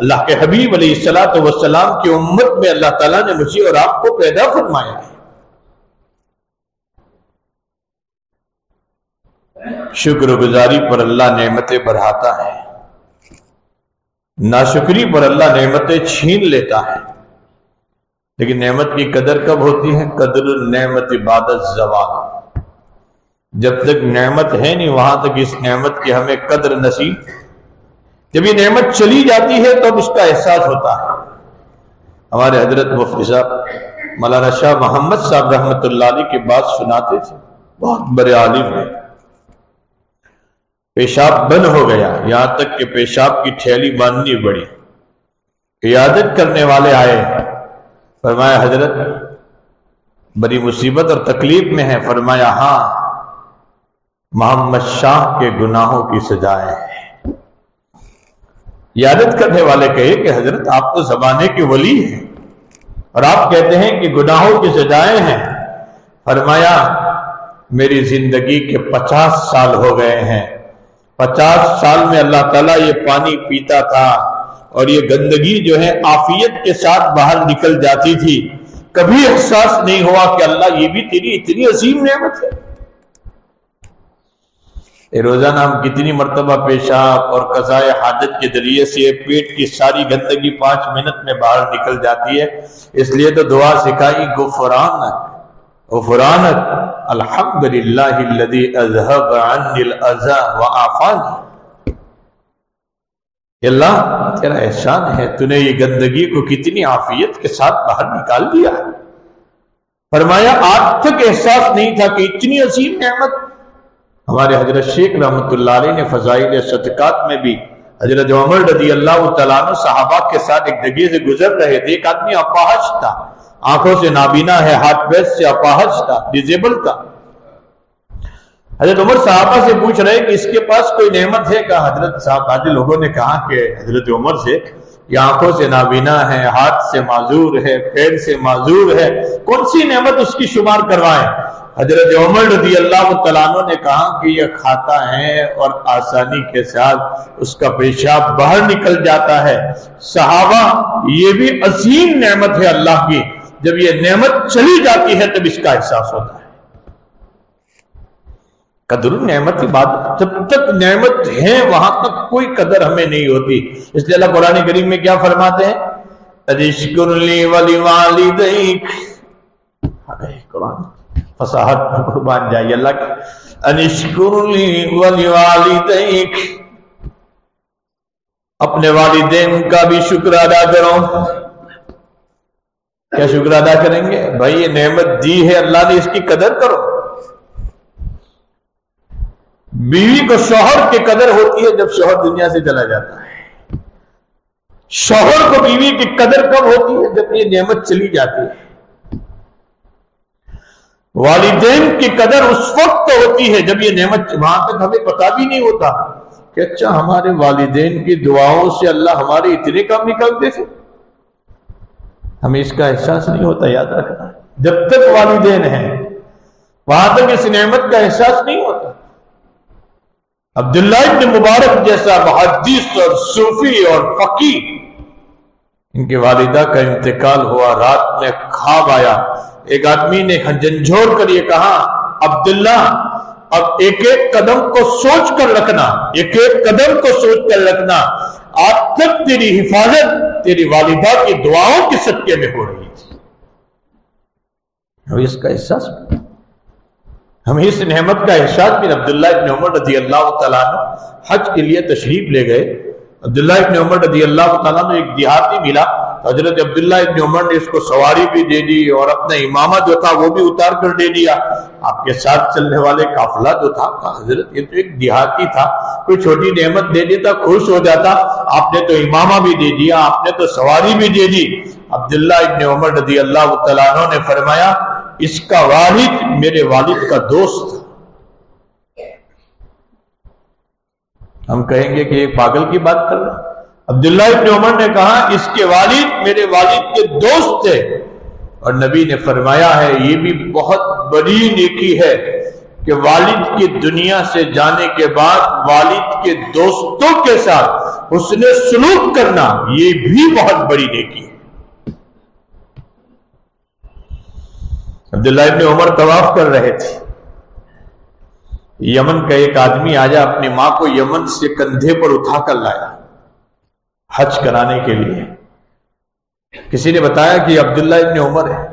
اللہ کے حبیب علیہ الصلوۃ والسلام کی امت میں اللہ تعالیٰ نے مجھے اور آپ کو پیدا فرمایا ہے۔ شکر گزاری پر اللہ نعمتیں بڑھاتا ہے، ناشکری پر اللہ نعمتیں چھین لیتا ہے۔ لیکن نعمت کی قدر کب ہوتی ہے؟ قدر النعمت بعد الزوال، جب تک نعمت ہے نہیں وہاں تک اس نعمت کی ہمیں قدر نصیب، جب یہ نعمت چلی جاتی ہے تو اب اس کا احساس ہوتا ہے۔ ہمارے حضرت مفتی صاحب مولانا شاہ محمد صاحب رحمۃ اللہ علیہ کی بات سناتے تھے، بہت بڑے عالم ہیں، پیشاب بند ہو گیا، یہاں تک کہ پیشاب کی تھیلی باندھنی پڑی، عیادت کرنے والے آئے، فرمایا حضرت بڑی مصیبت اور تکلیف میں ہے، فرمایا ہاں محمد شاہ کے گناہوں کی سزائیں ہیں۔ عیادت کرنے والے کہے کہ حضرت آپ تو زمانے کے ولی ہیں اور آپ کہتے ہیں کہ گناہوں کی سزائیں ہیں، فرمایا میری زندگی کے 50 سال ہو گئے ہیں، 50 سال میں اللہ تعالیٰ یہ پانی پیتا تھا اور یہ گندگی جو ہے عافیت کے ساتھ باہر نکل جاتی تھی، کبھی احساس نہیں ہوا کہ اللہ یہ بھی تیری اتنی عظیم نعمت ہے۔ روزانہ ہم کتنی مرتبہ پیشاب اور قضائے حاجت کے ذریعے سے پیٹ کی ساری گندگی 5 منٹ میں باہر نکل جاتی ہے، اس لیے تو دعا سکھائی غفرانک غفرانک الحمدللہ الذی اذہب عنی الاذی وعافانی۔ اللہ تیرا احسان ہے، تو نے یہ گندگی کو کتنی عافیت کے ساتھ باہر نکال دیا ہے۔ فرمایا آج تک احساس نہیں تھا کہ اتنی عظیم نعمت۔ ہمارے حضرت شیخ رحمۃ اللہ علیہ نے فضائل صدقات میں بھی حضرت عمر رضی اللہ تعالیٰ عنہ صحابہ کے ساتھ ایک جگہ سے گزر رہے تھے، ایک آدمی اپاہج تھا، آنکھوں سے نابینا ہے، ہاتھ پیر سے اپاہج تھا، ڈیزیبل تھا۔ حضرت عمر صحابہ سے پوچھ رہے کہ اس کے پاس کوئی نعمت ہے؟ کہا حضرت صاحب آج لوگوں نے کہا کہ حضرت عمر سے یہ آنکھوں سے نابینا ہے، ہاتھ سے معذور ہے، پیر سے معذور ہے، کون سی نعمت اس کی شمار کروائیں؟ حضرت عمر رضی اللہ تعالیٰ عنہ نے کہا کہ یہ کھاتا ہے اور آسانی کے ساتھ اس کا پیشاب باہر نکل جاتا ہے۔ صحابہ یہ بھی عظیم نعمت ہے اللہ کی، جب یہ نعمت چلی جاتی ہے تب اس کا احساس ہوتا ہے۔ قدر نعمت کی بات، جب تک نعمت ہے وہاں تک کوئی قدر ہمیں نہیں ہوتی، اس لیے اللہ قرآن کریم میں کیا فرماتے ہیں؟ اذکر لی ولوالدیک، قرآن فصاحت قربان جائیے اللہ کی، انشکر لی ولوالدیک، اپنے والدین کا بھی شکر ادا کرو۔ کیا شکر ادا کریں گے؟ بھائی یہ نعمت دی ہے اللہ نے، اس کی قدر کرو۔ بیوی کو شوہر کی قدر ہوتی ہے جب شوہر دنیا سے چلا جاتا ہے، شوہر کو بیوی کی قدر کب ہوتی ہے؟ جب یہ نعمت چلی جاتی ہے۔ والدین کی قدر اس وقت ہوتی ہے جب یہ نعمت، وہاں تک ہمیں پتہ بھی نہیں ہوتا کہ اچھا ہمارے والدین کی دعاؤں سے اللہ ہمارے اتنے کام نکالتے تھے، ہمیں اس کا احساس نہیں ہوتا۔ یاد رکھنا جب تک والدین ہیں وہاں تک اس نعمت کا احساس نہیں ہوتا۔ عبداللہ ابن مبارک جیسا محدث اور صوفی اور فقیہ، ان کی والدہ کا انتقال ہوا، رات میں خواب آیا، ایک آدمی نے جھنجھوڑ کر یہ کہا عبداللہ اب ایک ایک قدم کو سوچ کر رکھنا، ایک ایک قدم کو سوچ کر رکھنا، آج تک تیری حفاظت تیری والدہ کی دعاؤں کے صدقے میں ہو رہی تھی۔ ہمیں اس کا احساس، ہمیں اس نعمت کا احساس بھی۔ عبداللہ ابن عمر رضی اللہ تعالیٰ عنہ حج کے لیے تشریف لے گئے۔ عبداللہ ابن عمر رضی اللہ تعالیٰ عنہ ایک دیہاتی ملا، حضرت عبداللہ ابن عمر نے اس کو سواری بھی دے دی اور اپنا امامہ جو تھا وہ بھی اتار کر دے دیا۔ آپ کے ساتھ چلنے والے قافلہ جو تھا، حضرت یہ تو ایک دیہاتی تھا، کوئی چھوٹی نعمت دے دیتا خوش ہو جاتا، آپ نے تو امامہ بھی دے دیا، آپ نے تو سواری بھی دے دی۔ عبداللہ ابن عمر رضی اللہ تعالیٰ عنہ نے فرمایا اس کا والد میرے والد کا دوست تھا۔ ہم کہیں گے کہ یہ پاگل کی بات کر رہا ہے۔ عبداللہ ابن عمر نے کہا اس کے والد میرے والد کے دوست تھے، اور نبی نے فرمایا ہے یہ بھی بہت بڑی نیکی ہے کہ والد کی دنیا سے جانے کے بعد والد کے دوستوں کے ساتھ حسن سلوک کرنا، یہ بھی بہت بڑی نیکی ہے۔ عبداللہ ابن عمر طواف کر رہے تھے، یمن کا ایک آدمی آیا، اپنی ماں کو یمن سے کندھے پر اٹھا کر لایا حج کرانے کے لیے۔ کسی نے بتایا کہ عبداللہ ابن عمر ہے۔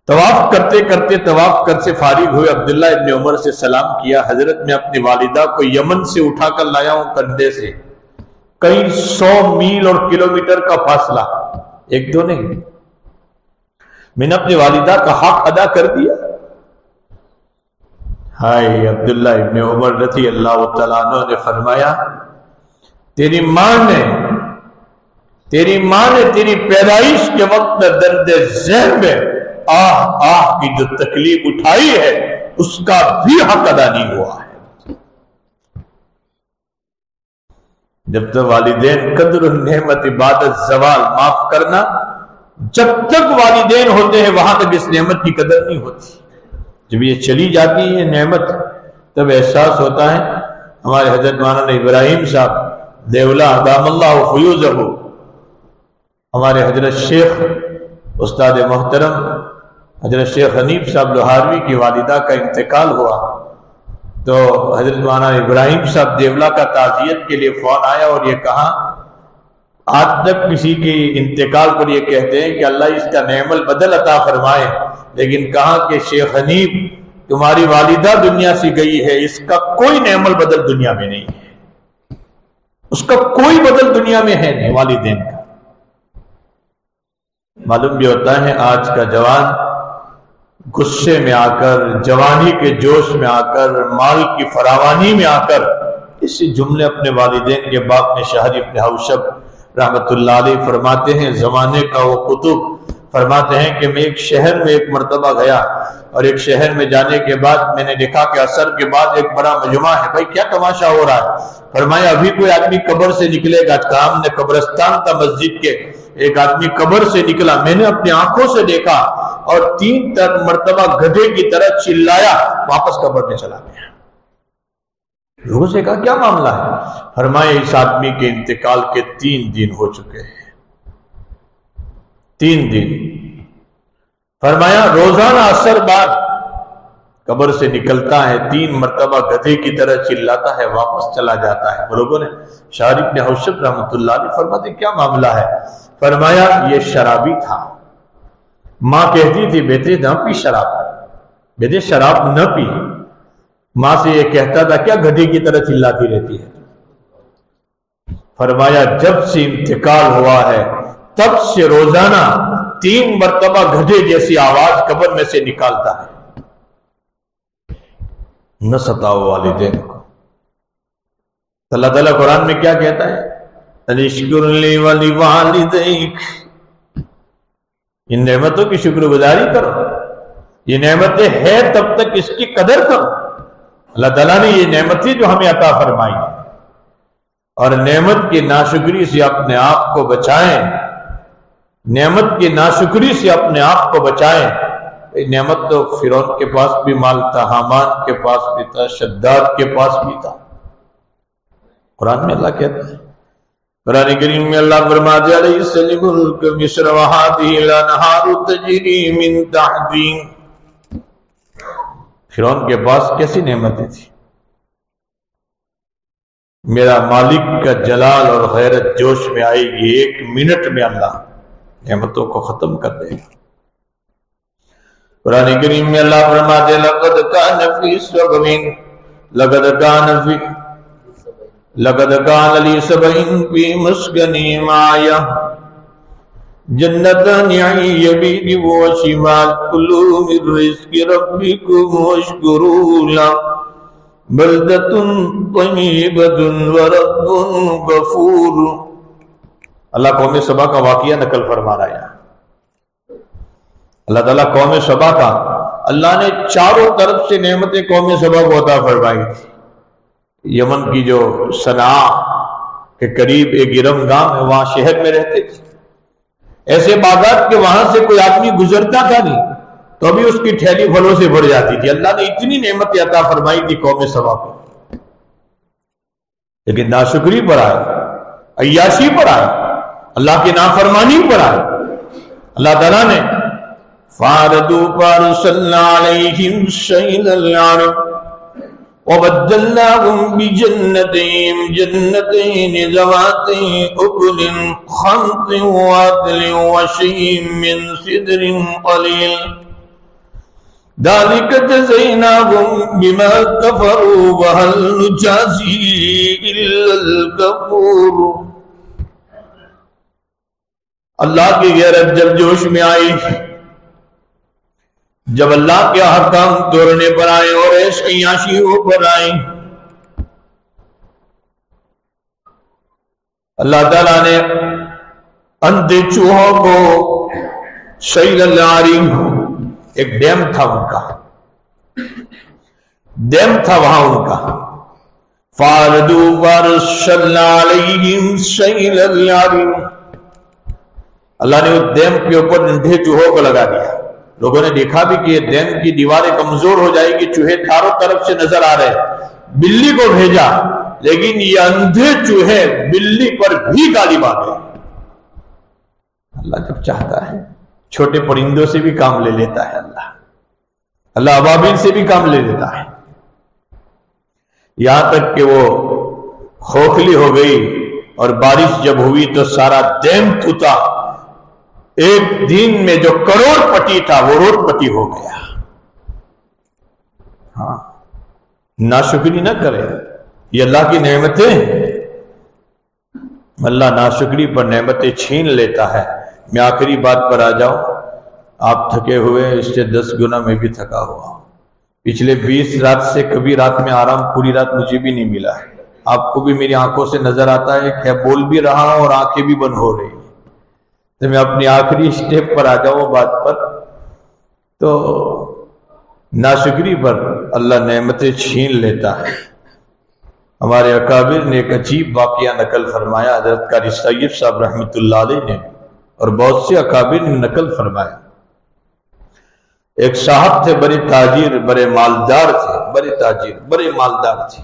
طواف کرتے فارغ ہوئے عبداللہ ابن عمر سے سلام کیا، حضرت میں اپنی والدہ کو یمن سے اٹھا کر لایا ہوں کندھے سے، کئی 100 میل اور کلومیٹر کا فاصلہ، ایک دو نہیں، میں نے اپنی والدہ کا حق ادا کر دیا۔ ہائے عبداللہ ابن عمر رضی اللہ تعالیٰ عنہ نے فرمایا، تیری ماں نے تیری پیدائش کے وقت میں درد ذہن میں آہ کی جو تکلیف اٹھائی ہے اس کا بھی حق ادا نہیں ہوا ہے۔ جب تک والدین قدر النعمت عبادت زوال معاف کرنا، جب تک والدین ہوتے ہیں وہاں تک اس نعمت کی قدر نہیں ہوتی۔ جب یہ چلی جاتی ہے نعمت تب احساس ہوتا ہے۔ ہمارے حضرت مولانا ابراہیم صاحب دیولہ ادام اللہ فیوزہ، ہمارے حضرت شیخ استاد محترم حضرت شیخ حنیف صاحب لوہاروی کی والدہ کا انتقال ہوا تو حضرت مولانا ابراہیم صاحب دیولہ کا تعزیت کے لیے فون آیا اور یہ کہا، آج تک کسی کے انتقال پر یہ کہتے ہیں کہ اللہ اس کا نعم البدل عطا فرمائے، لیکن کہا کہ شیخ حنیف تمہاری والدہ دنیا سے گئی ہے، اس کا کوئی نعم البدل دنیا میں نہیں ہے، اس کا کوئی بدل دنیا میں ہے نہیں والدین کا۔ معلوم بھی ہوتا ہے آج کا جوان غصے میں آ کر، جوانی کے جوش میں آ کر، مال کی فراوانی میں آ کر اسی جملے اپنے والدین کے باپ نے شہری ابن حوشب رحمت اللہ علیہ فرماتے ہیں، زمانے کا وہ قطب فرماتے ہیں کہ میں ایک شہر میں ایک مرتبہ گیا اور ایک شہر میں جانے کے بعد میں نے دیکھا کہ عصر کے بعد ایک بڑا مجمع ہے۔ بھائی کیا تماشا ہو رہا ہے؟ فرمایا ابھی کوئی آدمی قبر سے نکلے گا، کام نے قبرستان تھا مسجد کے، ایک آدمی قبر سے نکلا، میں نے اپنی آنکھوں سے دیکھا اور 3 مرتبہ گدھے کی طرح چلایا، واپس قبر میں چلا گیا۔ لوگوں سے کہا کیا معاملہ ہے؟ فرمایا اس آدمی کے انتقال کے 3 دن ہو چکے ہیں، 3 دن۔ فرمایا روزانہ عصر بعد قبر سے نکلتا ہے، 3 مرتبہ گدھے کی طرح چلاتا ہے، واپس چلا جاتا ہے۔ لوگوں نے شاعر ابن حوشب رحمۃ اللہ علیہ فرماتے کیا معاملہ ہے؟ فرمایا یہ شرابی تھا، ماں کہتی تھی بیٹے نہ پی شراب، بیٹے شراب نہ پی، ماں سے یہ کہتا تھا کیا گدھے کی طرح چلاتی رہتی ہے؟ فرمایا جب سے انتقال ہوا ہے تب سے روزانہ 3 مرتبہ گدھے جیسی آواز قبر میں سے نکالتا ہے۔ نہ ستاؤ والدین کو۔ اللہ تعالیٰ قرآن میں کیا کہتا ہے؟ انشکر لی ولوالدیک، ان نعمتوں کی شکر گزاری کرو، یہ نعمتیں ہیں تب تک اس کی قدر کرو۔ اللہ تعالیٰ نے یہ نعمتیں جو ہمیں عطا فرمائی اور نعمت کی ناشکری سے اپنے آپ کو بچائیں، نعمت کی ناشکری سے اپنے آپ کو بچائیں۔ نعمت تو فرعون کے پاس بھی مال تھا، حامان کے پاس بھی تھا، شداد کے پاس بھی تھا۔ قرآن میں اللہ کہتا ہے، قرآن کریم میں اللہ فرماتے ہیں علیہ الملک مصر وہذہ الانہار تجری من تحتی۔ فرعون کے پاس کیسی نعمتیں تھی؟ میرا مالک کا جلال اور غیرت جوش میں آئے گی، 1 منٹ میں اللہ نعمتوں کو ختم کر دے گا۔ قرآن کریم میں اللہ فرماتے ہیں لقد کان فی سبع لقد کان لی سبع فی مسکنہم آیہ جنتان عن یمین و شمال کلوا من رزق ربکم واشکروا لہ بلدۃ طیبۃ ورب غفور۔ اللہ قوم سبا کا واقعہ نقل فرما رہا ہے۔ اللہ تعالیٰ قوم سبا کا، اللہ نے چاروں طرف سے نعمتیں قوم سبا کو عطا فرمائی تھی۔ یمن کی جو صنعاء کے قریب ایک ارم گام ہے، وہاں شہر میں رہتے تھے، ایسے باغات کہ وہاں سے کوئی آدمی گزرتا تھا نہیں تو ابھی اس کی تھیلی پھلوں سے بھر جاتی تھی۔ اللہ نے اتنی نعمتیں عطا فرمائی تھی قوم سبا کو، لیکن ناشکری پر آئے، عیاشی پر آئے، اللہ کی نافرمانی پر آئے۔ اللہ تعالیٰ نے فاردوا فارسلنا علیہم سیل العرم وبدلناهم بجنتين جنتين ذواتي أكل خمط وعسل وشيء من سدر قليل ذالک جزیناہم بما کفروا وہل نجازی الا الکفور۔ اللہ کی غیرت جب جوش میں آئی، جب اللہ کے احکام توڑنے پر آئے اور عیش عیاشیوں پر آئے، اللہ تعالیٰ نے اندھے چوہوں کو سیل العاری، ایک ڈیم تھا ان کا، ڈیم تھا وہاں ان کا، فاردوا فارسلنا علیہم سیل العاری، اللہ نے اس ڈیم کے اوپر اندھے چوہوں کو لگا دیا۔ لوگوں نے دیکھا بھی کہ یہ ڈیم کی دیواریں کمزور ہو جائے گی، چوہے چاروں طرف سے نظر آ رہے، بلی کو بھیجا، لیکن یہ اندھے چوہے بلی پر بھی غالب آ گئے۔ اللہ جب چاہتا ہے چھوٹے پرندوں سے بھی کام لے لیتا ہے، اللہ ابابیل سے بھی کام لے لیتا ہے، یہاں تک کہ وہ کھوکھلی ہو گئی اور بارش جب ہوئی تو سارا ڈیم ٹوٹا، ایک دن میں جو کروڑ پتی تھا وہ روڑ پتی ہو گیا۔ ہاں، ناشکری نہ کرے، یہ اللہ کی نعمتیں ہیں، اللہ ناشکری پر نعمتیں چھین لیتا ہے۔ میں آخری بات پر آ جاؤں، آپ تھکے ہوئے، اس سے 10 گنا میں بھی تھکا ہوا ہوں۔ پچھلے 20 رات سے کبھی رات میں آرام پوری رات مجھے بھی نہیں ملا ہے، آپ کو بھی میری آنکھوں سے نظر آتا ہے کہ بول بھی رہا ہوں اور آنکھیں بھی بند ہو رہی ہیں۔ تو میں اپنی آخری سٹیپ پر آ جاؤں بات پر، تو ناشکری پر اللہ نعمتیں چھین لیتا ہے۔ ہمارے اکابر نے ایک عجیب واقعہ نقل فرمایا، حضرت قاری سید صاحب رحمۃ اللہ علیہ نے اور بہت سے اکابر نے نقل فرمایا۔ ایک صاحب تھے، بڑے تاجر، بڑے مالدار تھے، بڑے تاجر، بڑے مالدار تھے،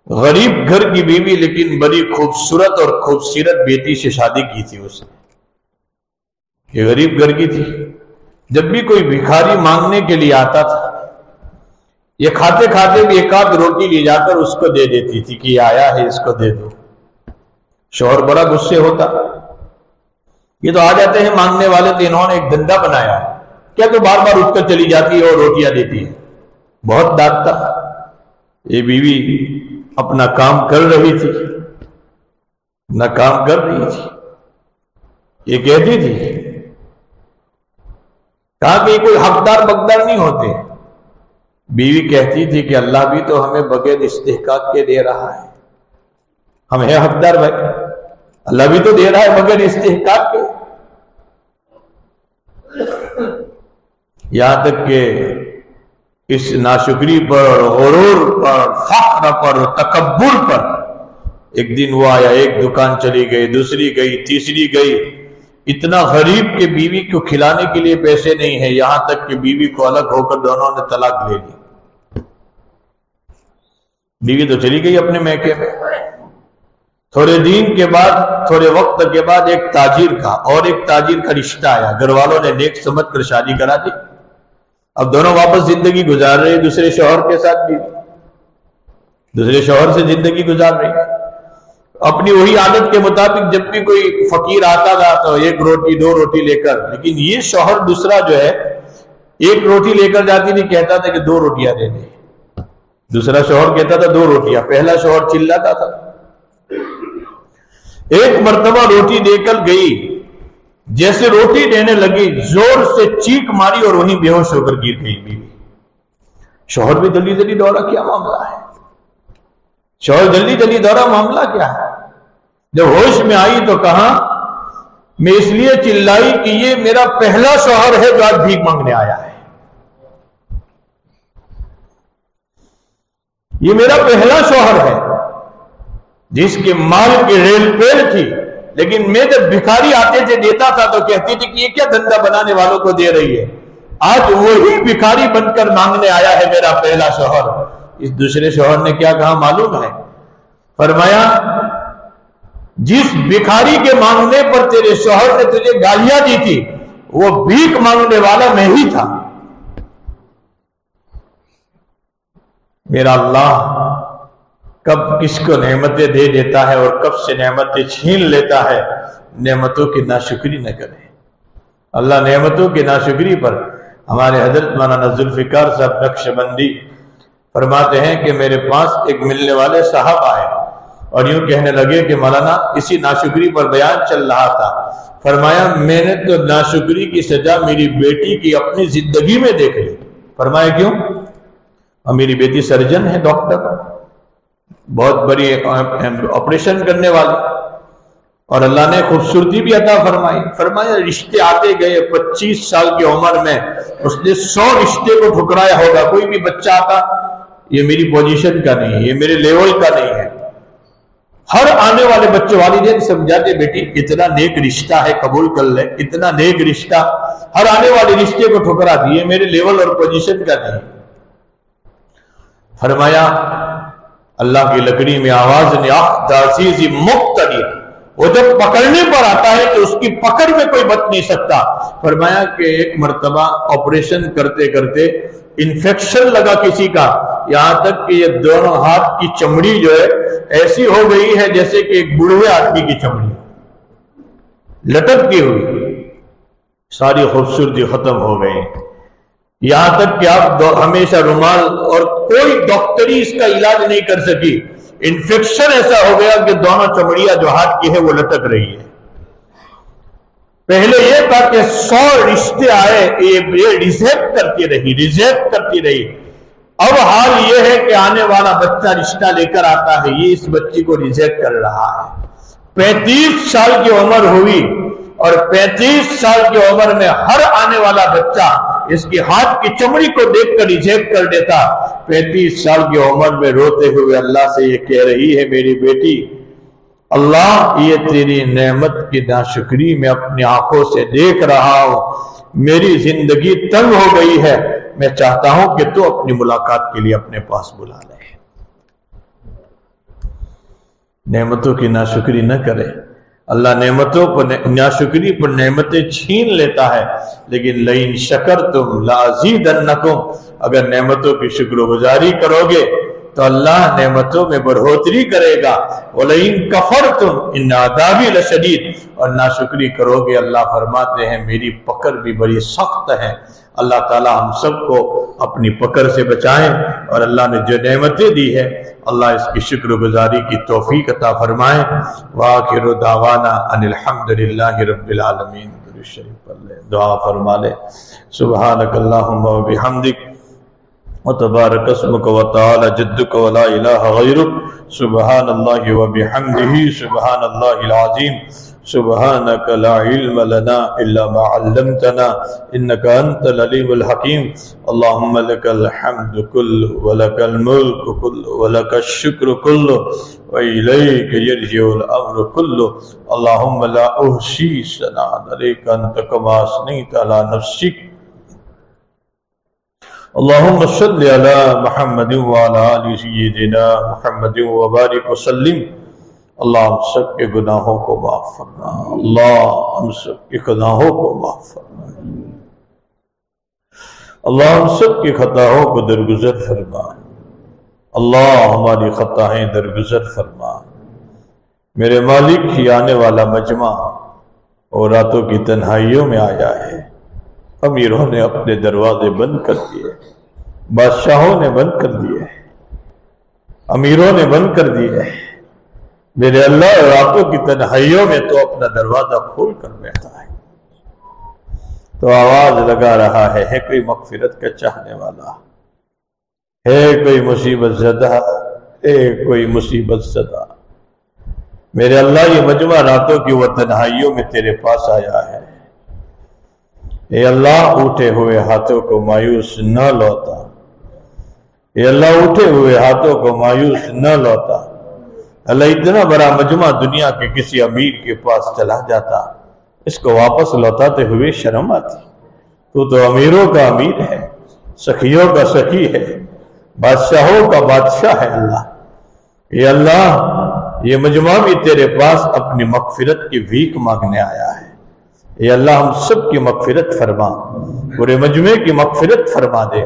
غریب گھر کی بیوی، لیکن بڑی خوبصورت اور خوبصورت بیٹی سے شادی کی تھی اس نے۔ یہ غریب گھر کی تھی، جب بھی کوئی بھکاری مانگنے کے لیے آتا تھا، یہ کھاتے کھاتے بھی ایک آدھ روٹی لے جا کر اس کو دے دیتی تھی کہ یہ آیا ہے اس کو دے دو۔ شوہر بڑا غصے ہوتا، یہ تو آ جاتے ہیں مانگنے والے، تو انہوں نے ایک دھندا بنایا، کیا تو بار بار اٹھ کر چلی جاتی ہے اور روٹیاں دیتی ہے۔ بہت ڈانٹتا، یہ بیوی اپنا کام کر رہی تھی، نہ کام کر رہی تھی، یہ کہتی تھی، کہا کہ کوئی حقدار بقدار نہیں ہوتے۔ بیوی کہتی تھی کہ اللہ بھی تو ہمیں بغیر استحقاق کے دے رہا ہے، ہم ہیں حقدار بھائی، اللہ بھی تو دے رہا ہے بغیر استحقاق کے۔ یہاں تک کہ اس ناشکری پر، غرور پر، فخر پر، تکبر پر ایک دن وہ آیا، ایک دکان چلی گئی، دوسری گئی، تیسری گئی، اتنا غریب کہ بیوی کو کھلانے کے لیے پیسے نہیں ہیں، یہاں تک کہ بیوی کو الگ ہو کر دونوں نے طلاق لے لی۔ بیوی تو چلی گئی اپنے میکے میں۔ تھوڑے دن کے بعد، تھوڑے وقت کے بعد ایک تاجر کا اور ایک تاجر کا رشتہ آیا، گھر والوں نے نیک سمجھ کر شادی کرا دی۔ اب دونوں واپس زندگی گزار رہے، دوسرے شوہر کے ساتھ بھی، دوسرے شوہر سے زندگی گزار رہی، اپنی وہی عادت کے مطابق جب بھی کوئی فقیر آتا تھا تو ایک روٹی دو روٹی لے کر، لیکن یہ شوہر دوسرا جو ہے ایک روٹی لے کر جاتی نہیں، کہتا تھا کہ 2 روٹیاں دے دیں، دوسرا شوہر کہتا تھا 2 روٹیاں، پہلا شوہر چلاتا تھا۔ ایک مرتبہ روٹی دے کر گئی، جیسے روٹی دینے لگی زور سے چیخ ماری اور وہیں بے ہوش ہو کر گر گئی بیوی۔ شوہر بھی جلدی جلدی دوڑا، کیا معاملہ ہے؟ شوہر جلدی جلدی دوڑا، معاملہ کیا ہے؟ جب ہوش میں آئی تو کہا، میں اس لیے چلائی کہ یہ میرا پہلا شوہر ہے جو آج بھیک مانگنے آیا ہے، یہ میرا پہلا شوہر ہے جس کے مال کی ریل پیل تھی، لیکن میں جب بھکاری آتے تھے دیتا تھا تو کہتی تھی کہ یہ کیا دھندا بنانے والوں کو دے رہی ہے، آج وہی بھکاری بن کر مانگنے آیا ہے میرا پہلا شوہر۔ اس دوسرے شوہر نے کیا کہا معلوم ہے؟ فرمایا، جس بھکاری کے مانگنے پر تیرے شوہر نے تجھے گالیاں دی تھی وہ بھیک مانگنے والا میں ہی تھا۔ میرا اللہ کب کس کو نعمتیں دے دیتا ہے اور کب سے نعمتیں چھین لیتا ہے، نعمتوں کی ناشکری نہ کرے۔ اللہ نعمتوں کی ناشکری پر ہمارے حضرت مولانا ذوالفقار صاحب نقشبندی فرماتے ہیں کہ میرے پاس ایک ملنے والے صاحب آئے اور یوں کہنے لگے کہ مولانا اسی ناشکری پر بیان چل رہا تھا، فرمایا میں نے تو ناشکری کی سزا میری بیٹی کی اپنی زندگی میں دیکھ لی۔ فرمایا کیوں؟ اور میری بیٹی سرجن ہے، ڈاکٹر، بہت بڑی آپریشن کرنے والی، اور اللہ نے خوبصورتی بھی عطا فرمائی۔ فرمایا رشتے آتے گئے، 25 سال کی عمر میں اس نے 100 رشتے کو ٹھکرایا ہوگا، کوئی بھی بچہ آتا یہ میری پوزیشن کا نہیں ہے، یہ میرے لیول کا نہیں ہے۔ ہر آنے والے بچے والدین سمجھاتے بیٹی اتنا نیک رشتہ ہے، قبول کر لے، اتنا نیک رشتہ، ہر آنے والے رشتے کو ٹھکرا دیے، میرے لیول اور پوزیشن کا نہیں۔ فرمایا اللہ کی لکڑی میں آواز نے عزیز مقتدر، وہ جب پکڑنے پر آتا ہے تو اس کی پکڑ میں کوئی بچ نہیں سکتا۔ فرمایا کہ ایک مرتبہ آپریشن کرتے کرتے انفیکشن لگا کسی کا، یہاں تک کہ یہ دونوں ہاتھ کی چمڑی جو ہے ایسی ہو گئی ہے جیسے کہ ایک بوڑھے آدمی کی چمڑی لٹکتی ہوئی، ساری خوبصورتی ختم ہو گئی، یہاں تک کہ آپ ہمیشہ رومال، اور کوئی ڈاکٹری اس کا علاج نہیں کر سکی۔ انفیکشن ایسا ہو گیا کہ دونوں چمڑیاں جو ہاتھ کی ہے وہ لٹک رہی ہے۔ پہلے یہ تھا کہ 100 رشتے آئے، یہ ریجیکٹ کرتی رہی، اب حال یہ ہے کہ آنے والا بچہ رشتہ لے کر آتا ہے، یہ اس بچی کو ریجیکٹ کر رہا ہے۔ 35 سال کی عمر ہوئی، اور 35 سال کی عمر میں ہر آنے والا بچہ اس کی ہاتھ کی چمڑی کو دیکھ کر ریجیکٹ کر دیتا۔ 35 سال کی عمر میں روتے ہوئے اللہ سے یہ کہہ رہی ہے میری بیٹی، اللہ یہ تیری نعمت کی ناشکری میں اپنی آنکھوں سے دیکھ رہا ہوں، میری زندگی تنگ ہو گئی ہے، میں چاہتا ہوں کہ تو اپنی ملاقات کے لیے اپنے پاس بلا لے۔ نعمتوں کی ناشکری نہ کرے، اللہ نعمتوں پر ناشکری پر نعمتیں چھین لیتا ہے، لیکن لئن شکرتم لازیدنکم، اگر نعمتوں کی شکر و گزاری کرو گے تو اللہ نعمتوں میں بڑھوتری کرے گا۔ وَلَئِن كَفَرْتُمْ إِنَّ عَذَابِي لَشَدِيدٌ، اور ناشکری کرو گے اللہ فرماتے ہیں میری پکڑ بھی بڑی سخت ہے۔ اللہ تعالی ہم سب کو اپنی پکڑ سے بچائیں، اور اللہ نے جو نعمتیں دی ہے اللہ اس کی شکر و گزاری کی توفیق عطا فرمائیں۔ وآخر دعوانا ان الحمد للہ رب العالمین۔ درود شریف پڑھ لیں، دعا فرما لیں۔ سبحانک اللہم وبحمدک وتبارک اسمک وتعالی جدک ولا الہ غیرک، سبحان اللہ وبحمدہ، سبحان اللہ العظیم، سبحانک لا علم لنا الا ما علمتنا انک انت العلیم الحکیم۔ اللہم لک الحمد کل ولک الملک کل ولک الشکر کل وإلیک یرجع الامر کل۔ اللہم لا احصی ثناء علیک انت کما اثنیت علی نفسک۔ اللہم صل علی محمد وعلی آل سیدنا محمد وبارک وسلم۔ اللہ ہم سب کے گناہوں کو معاف فرما، اللہ ہم سب کے گناہوں کو معاف فرما، اللہ ہم سب کی خطاؤں کو درگزر فرما، اللہ ہماری خطائیں درگزر فرما۔ میرے مالک ہی آنے والا مجمع اور راتوں کی تنہائیوں میں آیا ہے، امیروں نے اپنے دروازے بند کر دیے، بادشاہوں نے بند کر دیے، امیروں نے بند کر دیے، میرے اللہ راتوں کی تنہائیوں میں تو اپنا دروازہ کھول کر بیٹھا ہے، تو آواز لگا رہا ہے کوئی مغفرت کا چاہنے والا ہے، کوئی مصیبت زدہ ہے، کوئی مصیبت زدہ۔ میرے اللہ یہ مجمع راتوں کی وہ تنہائیوں میں تیرے پاس آیا ہے، اے اللہ اٹھے ہوئے ہاتھوں کو مایوس نہ لوٹا، اے اللہ اٹھے ہوئے ہاتھوں کو مایوس نہ لوٹا۔ اللہ اتنا بڑا مجمع دنیا کے کسی امیر کے پاس چلا جاتا، اس کو واپس لوٹاتے ہوئے شرم آتی، تو امیروں کا امیر ہے، سخیوں کا سخی ہے، بادشاہوں کا بادشاہ ہے اللہ۔ اے اللہ یہ مجمع بھی تیرے پاس اپنی مغفرت کی بھیک مانگنے آیا ہے، اے اللہ ہم سب کی مغفرت فرما، پورے مجمع کی مغفرت فرما دے،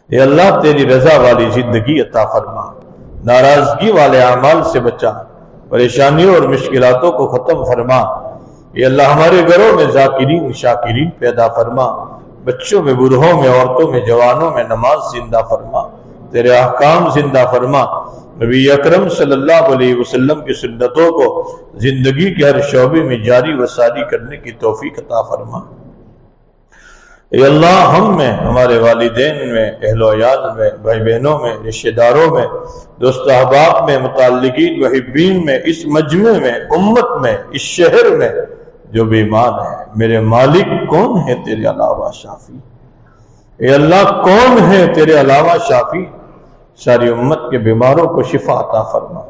اے اللہ تیری رضا والی زندگی عطا فرما، ناراضگی والے اعمال سے بچا، پریشانیوں اور مشکلاتوں کو ختم فرما، اے اللہ ہمارے گھروں میں ذاکرین شاکرین پیدا فرما، بچوں میں، بوڑھوں میں، عورتوں میں، جوانوں میں نماز زندہ فرما، تیرے احکام زندہ فرما، نبی اکرم صلی اللہ علیہ وسلم کی سنتوں کو زندگی کے ہر شعبے میں جاری و ساری کرنے کی توفیق عطا فرما۔ اے اللہ ہم میں، ہمارے والدین میں، اہل و عیال میں، بھائی بہنوں میں، رشتہ داروں میں، دوست احباب میں، متعلقین محبین میں، اس مجمع میں، امت میں، اس شہر میں جو بیمار ہے، میرے مالک کون ہے تیرے علاوہ شافی؟ اے اللہ کون ہے تیرے علاوہ شافی؟ ساری امت کے بیماروں کو شفا عطا فرما،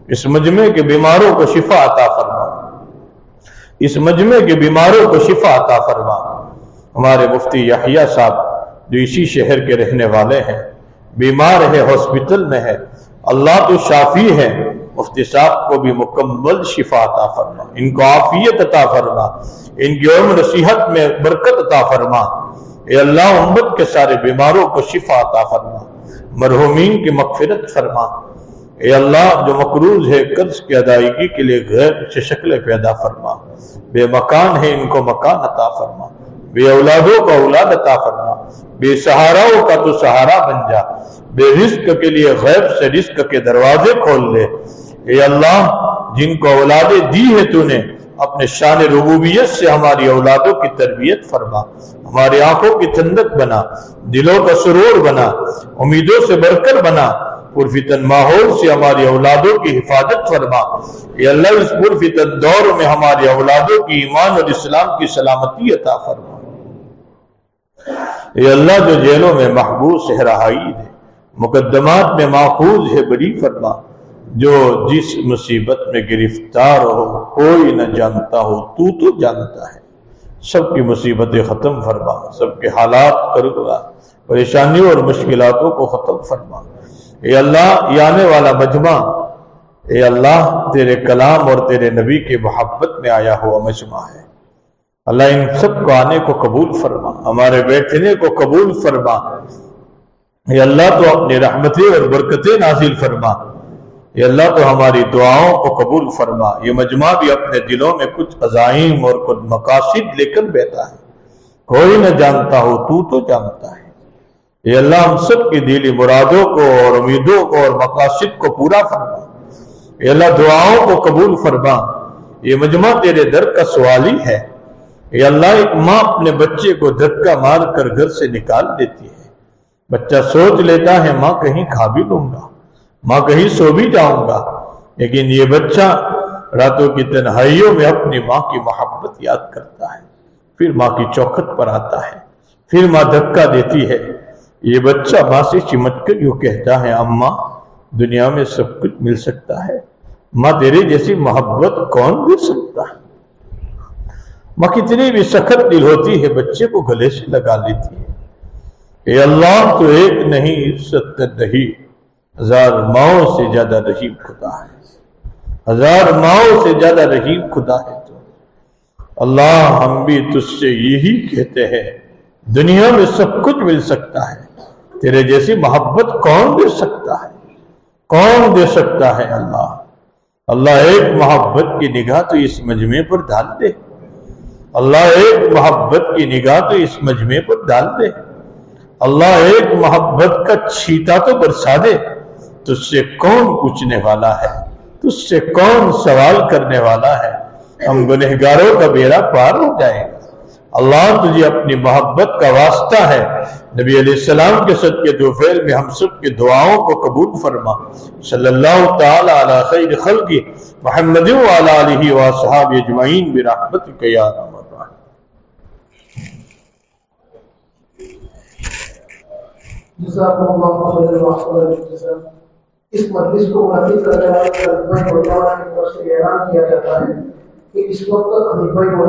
اس مجمع کے بیماروں کو شفا عطا فرما، اس مجمع کے بیماروں کو شفا عطا فرما۔ ہمارے مفتی یحییٰ صاحب جو اسی شہر کے رہنے والے ہیں، بیمار ہے، ہاسپٹل میں ہے، اللہ تو شافی ہے، مفتی صاحب کو بھی مکمل شفا عطا فرما، ان کو عافیت عطا فرما، ان کی عمر صحت میں برکت عطا فرما۔ اے اللہ امت کے سارے بیماروں کو شفا عطا فرما، مرحومین کی مغفرت فرما۔ اے اللہ جو مقروض ہے قرض کی ادائیگی کے لیے غیر سے شکلیں پیدا فرما، بے مکان ہے ان کو مکان عطا فرما، بے اولادوں کا اولاد عطا فرما، بے سہاراؤں کا تو سہارا بن جا، بے رزق کے لیے غیب سے رزق کے دروازے کھول لے۔ اے اللہ جن کو اولادیں دی ہے تو نے، اپنے شان ربوبیت سے ہماری اولادوں کی تربیت فرما، ہماری آنکھوں کی ٹھنڈک بنا، دلوں کا سرور بنا، امیدوں سے بڑھ کر بنا، پرفتن ماحول سے ہماری اولادوں کی حفاظت فرما۔ اے اللہ اس پرفتن دور میں ہماری اولادوں کی ایمان اور اسلام کی سلامتی عطا فرما۔ اے اللہ جو جیلوں میں محبوس ہے رہائی دے، مقدمات میں ماخوذ ہے بری فرما، جو جس مصیبت میں گرفتار ہو کوئی نہ جانتا ہو تو جانتا ہے، سب کی مصیبتیں ختم فرما، سب کے حالات کربلا پریشانیوں اور مشکلاتوں کو ختم فرما۔ اے اللہ یہ آنے والا مجمع اے اللہ تیرے کلام اور تیرے نبی کی محبت میں آیا ہوا مجمع ہے، اللہ ان سب کو آنے کو قبول فرما، ہمارے بیٹھنے کو قبول فرما۔ اے اللہ تو اپنی رحمتیں اور برکتیں نازل فرما، اے اللہ تو ہماری دعاؤں کو قبول فرما۔ یہ مجمع بھی اپنے دلوں میں کچھ عزائم اور کچھ مقاصد لے کر بیٹھا ہے، کوئی نہ جانتا ہو تو جانتا ہے۔ اے اللہ ہم سب کی دلی مرادوں کو اور امیدوں کو اور مقاصد کو پورا فرما، اے اللہ دعاؤں کو قبول فرما۔ یہ مجمع تیرے در کا سوالی ہے، اے اللہ ایک ماں اپنے بچے کو دھکا مار کر گھر سے نکال دیتی ہے، بچہ سوچ لیتا ہے ماں کہیں کھا بھی لوں گا، ماں کہیں سو بھی جاؤں گا، لیکن یہ بچہ راتوں کی تنہائیوں میں اپنی ماں کی محبت یاد کرتا ہے، پھر ماں کی چوکھٹ پر آتا ہے، پھر ماں دھکا دیتی ہے، یہ بچہ ماں سے چمٹ کر یوں کہتا ہے اماں دنیا میں سب کچھ مل سکتا ہے، ماں تیرے جیسی محبت کون دے سکتا ہے؟ ماں کتنی بھی سخت دل ہوتی ہے بچے کو گلے سے لگا لیتی ہے۔ اے اللہ تو ایک نہیں 70 نہیں، 1000 ماؤں سے زیادہ رحیم خدا ہے، 1000 ماؤں سے زیادہ رحیم خدا ہے تو اللہ ہم بھی تجھ سے یہی کہتے ہیں دنیا میں سب کچھ مل سکتا ہے، تیرے جیسی محبت کون دے سکتا ہے، کون دے سکتا ہے؟ اللہ ایک محبت کی نگاہ تو اس مجمع پر ڈال دے، اللہ ایک محبت کی نگاہ تو اس مجمع پر ڈال دے، اللہ ایک محبت کا چھیٹا تو برسا دے۔ تجھ سے کون پوچھنے والا ہے، تجھ سے کون سوال کرنے والا ہے، ہم گنہگاروں کا بیڑا پار ہو جائے گا۔ اللہ تجھے اپنی محبت کا واسطہ ہے، نبی علیہ السلام کے صدقے توفیل میں ہم سب کی دعاؤں کو قبول فرما۔ صلی اللہ تعالی علی خیر خلق محمد وعلی آلہ واصحابہ اجمعین برحمتک یا ارحم الراحمین۔ جزاکم اللہ خیر واحسن الجزاء۔ اس مجلس کو منعقد کرنے والے خلیفہ مولانا کی طرف سے اعلان کیا جاتا ہے کہ اس وقت خلیفہ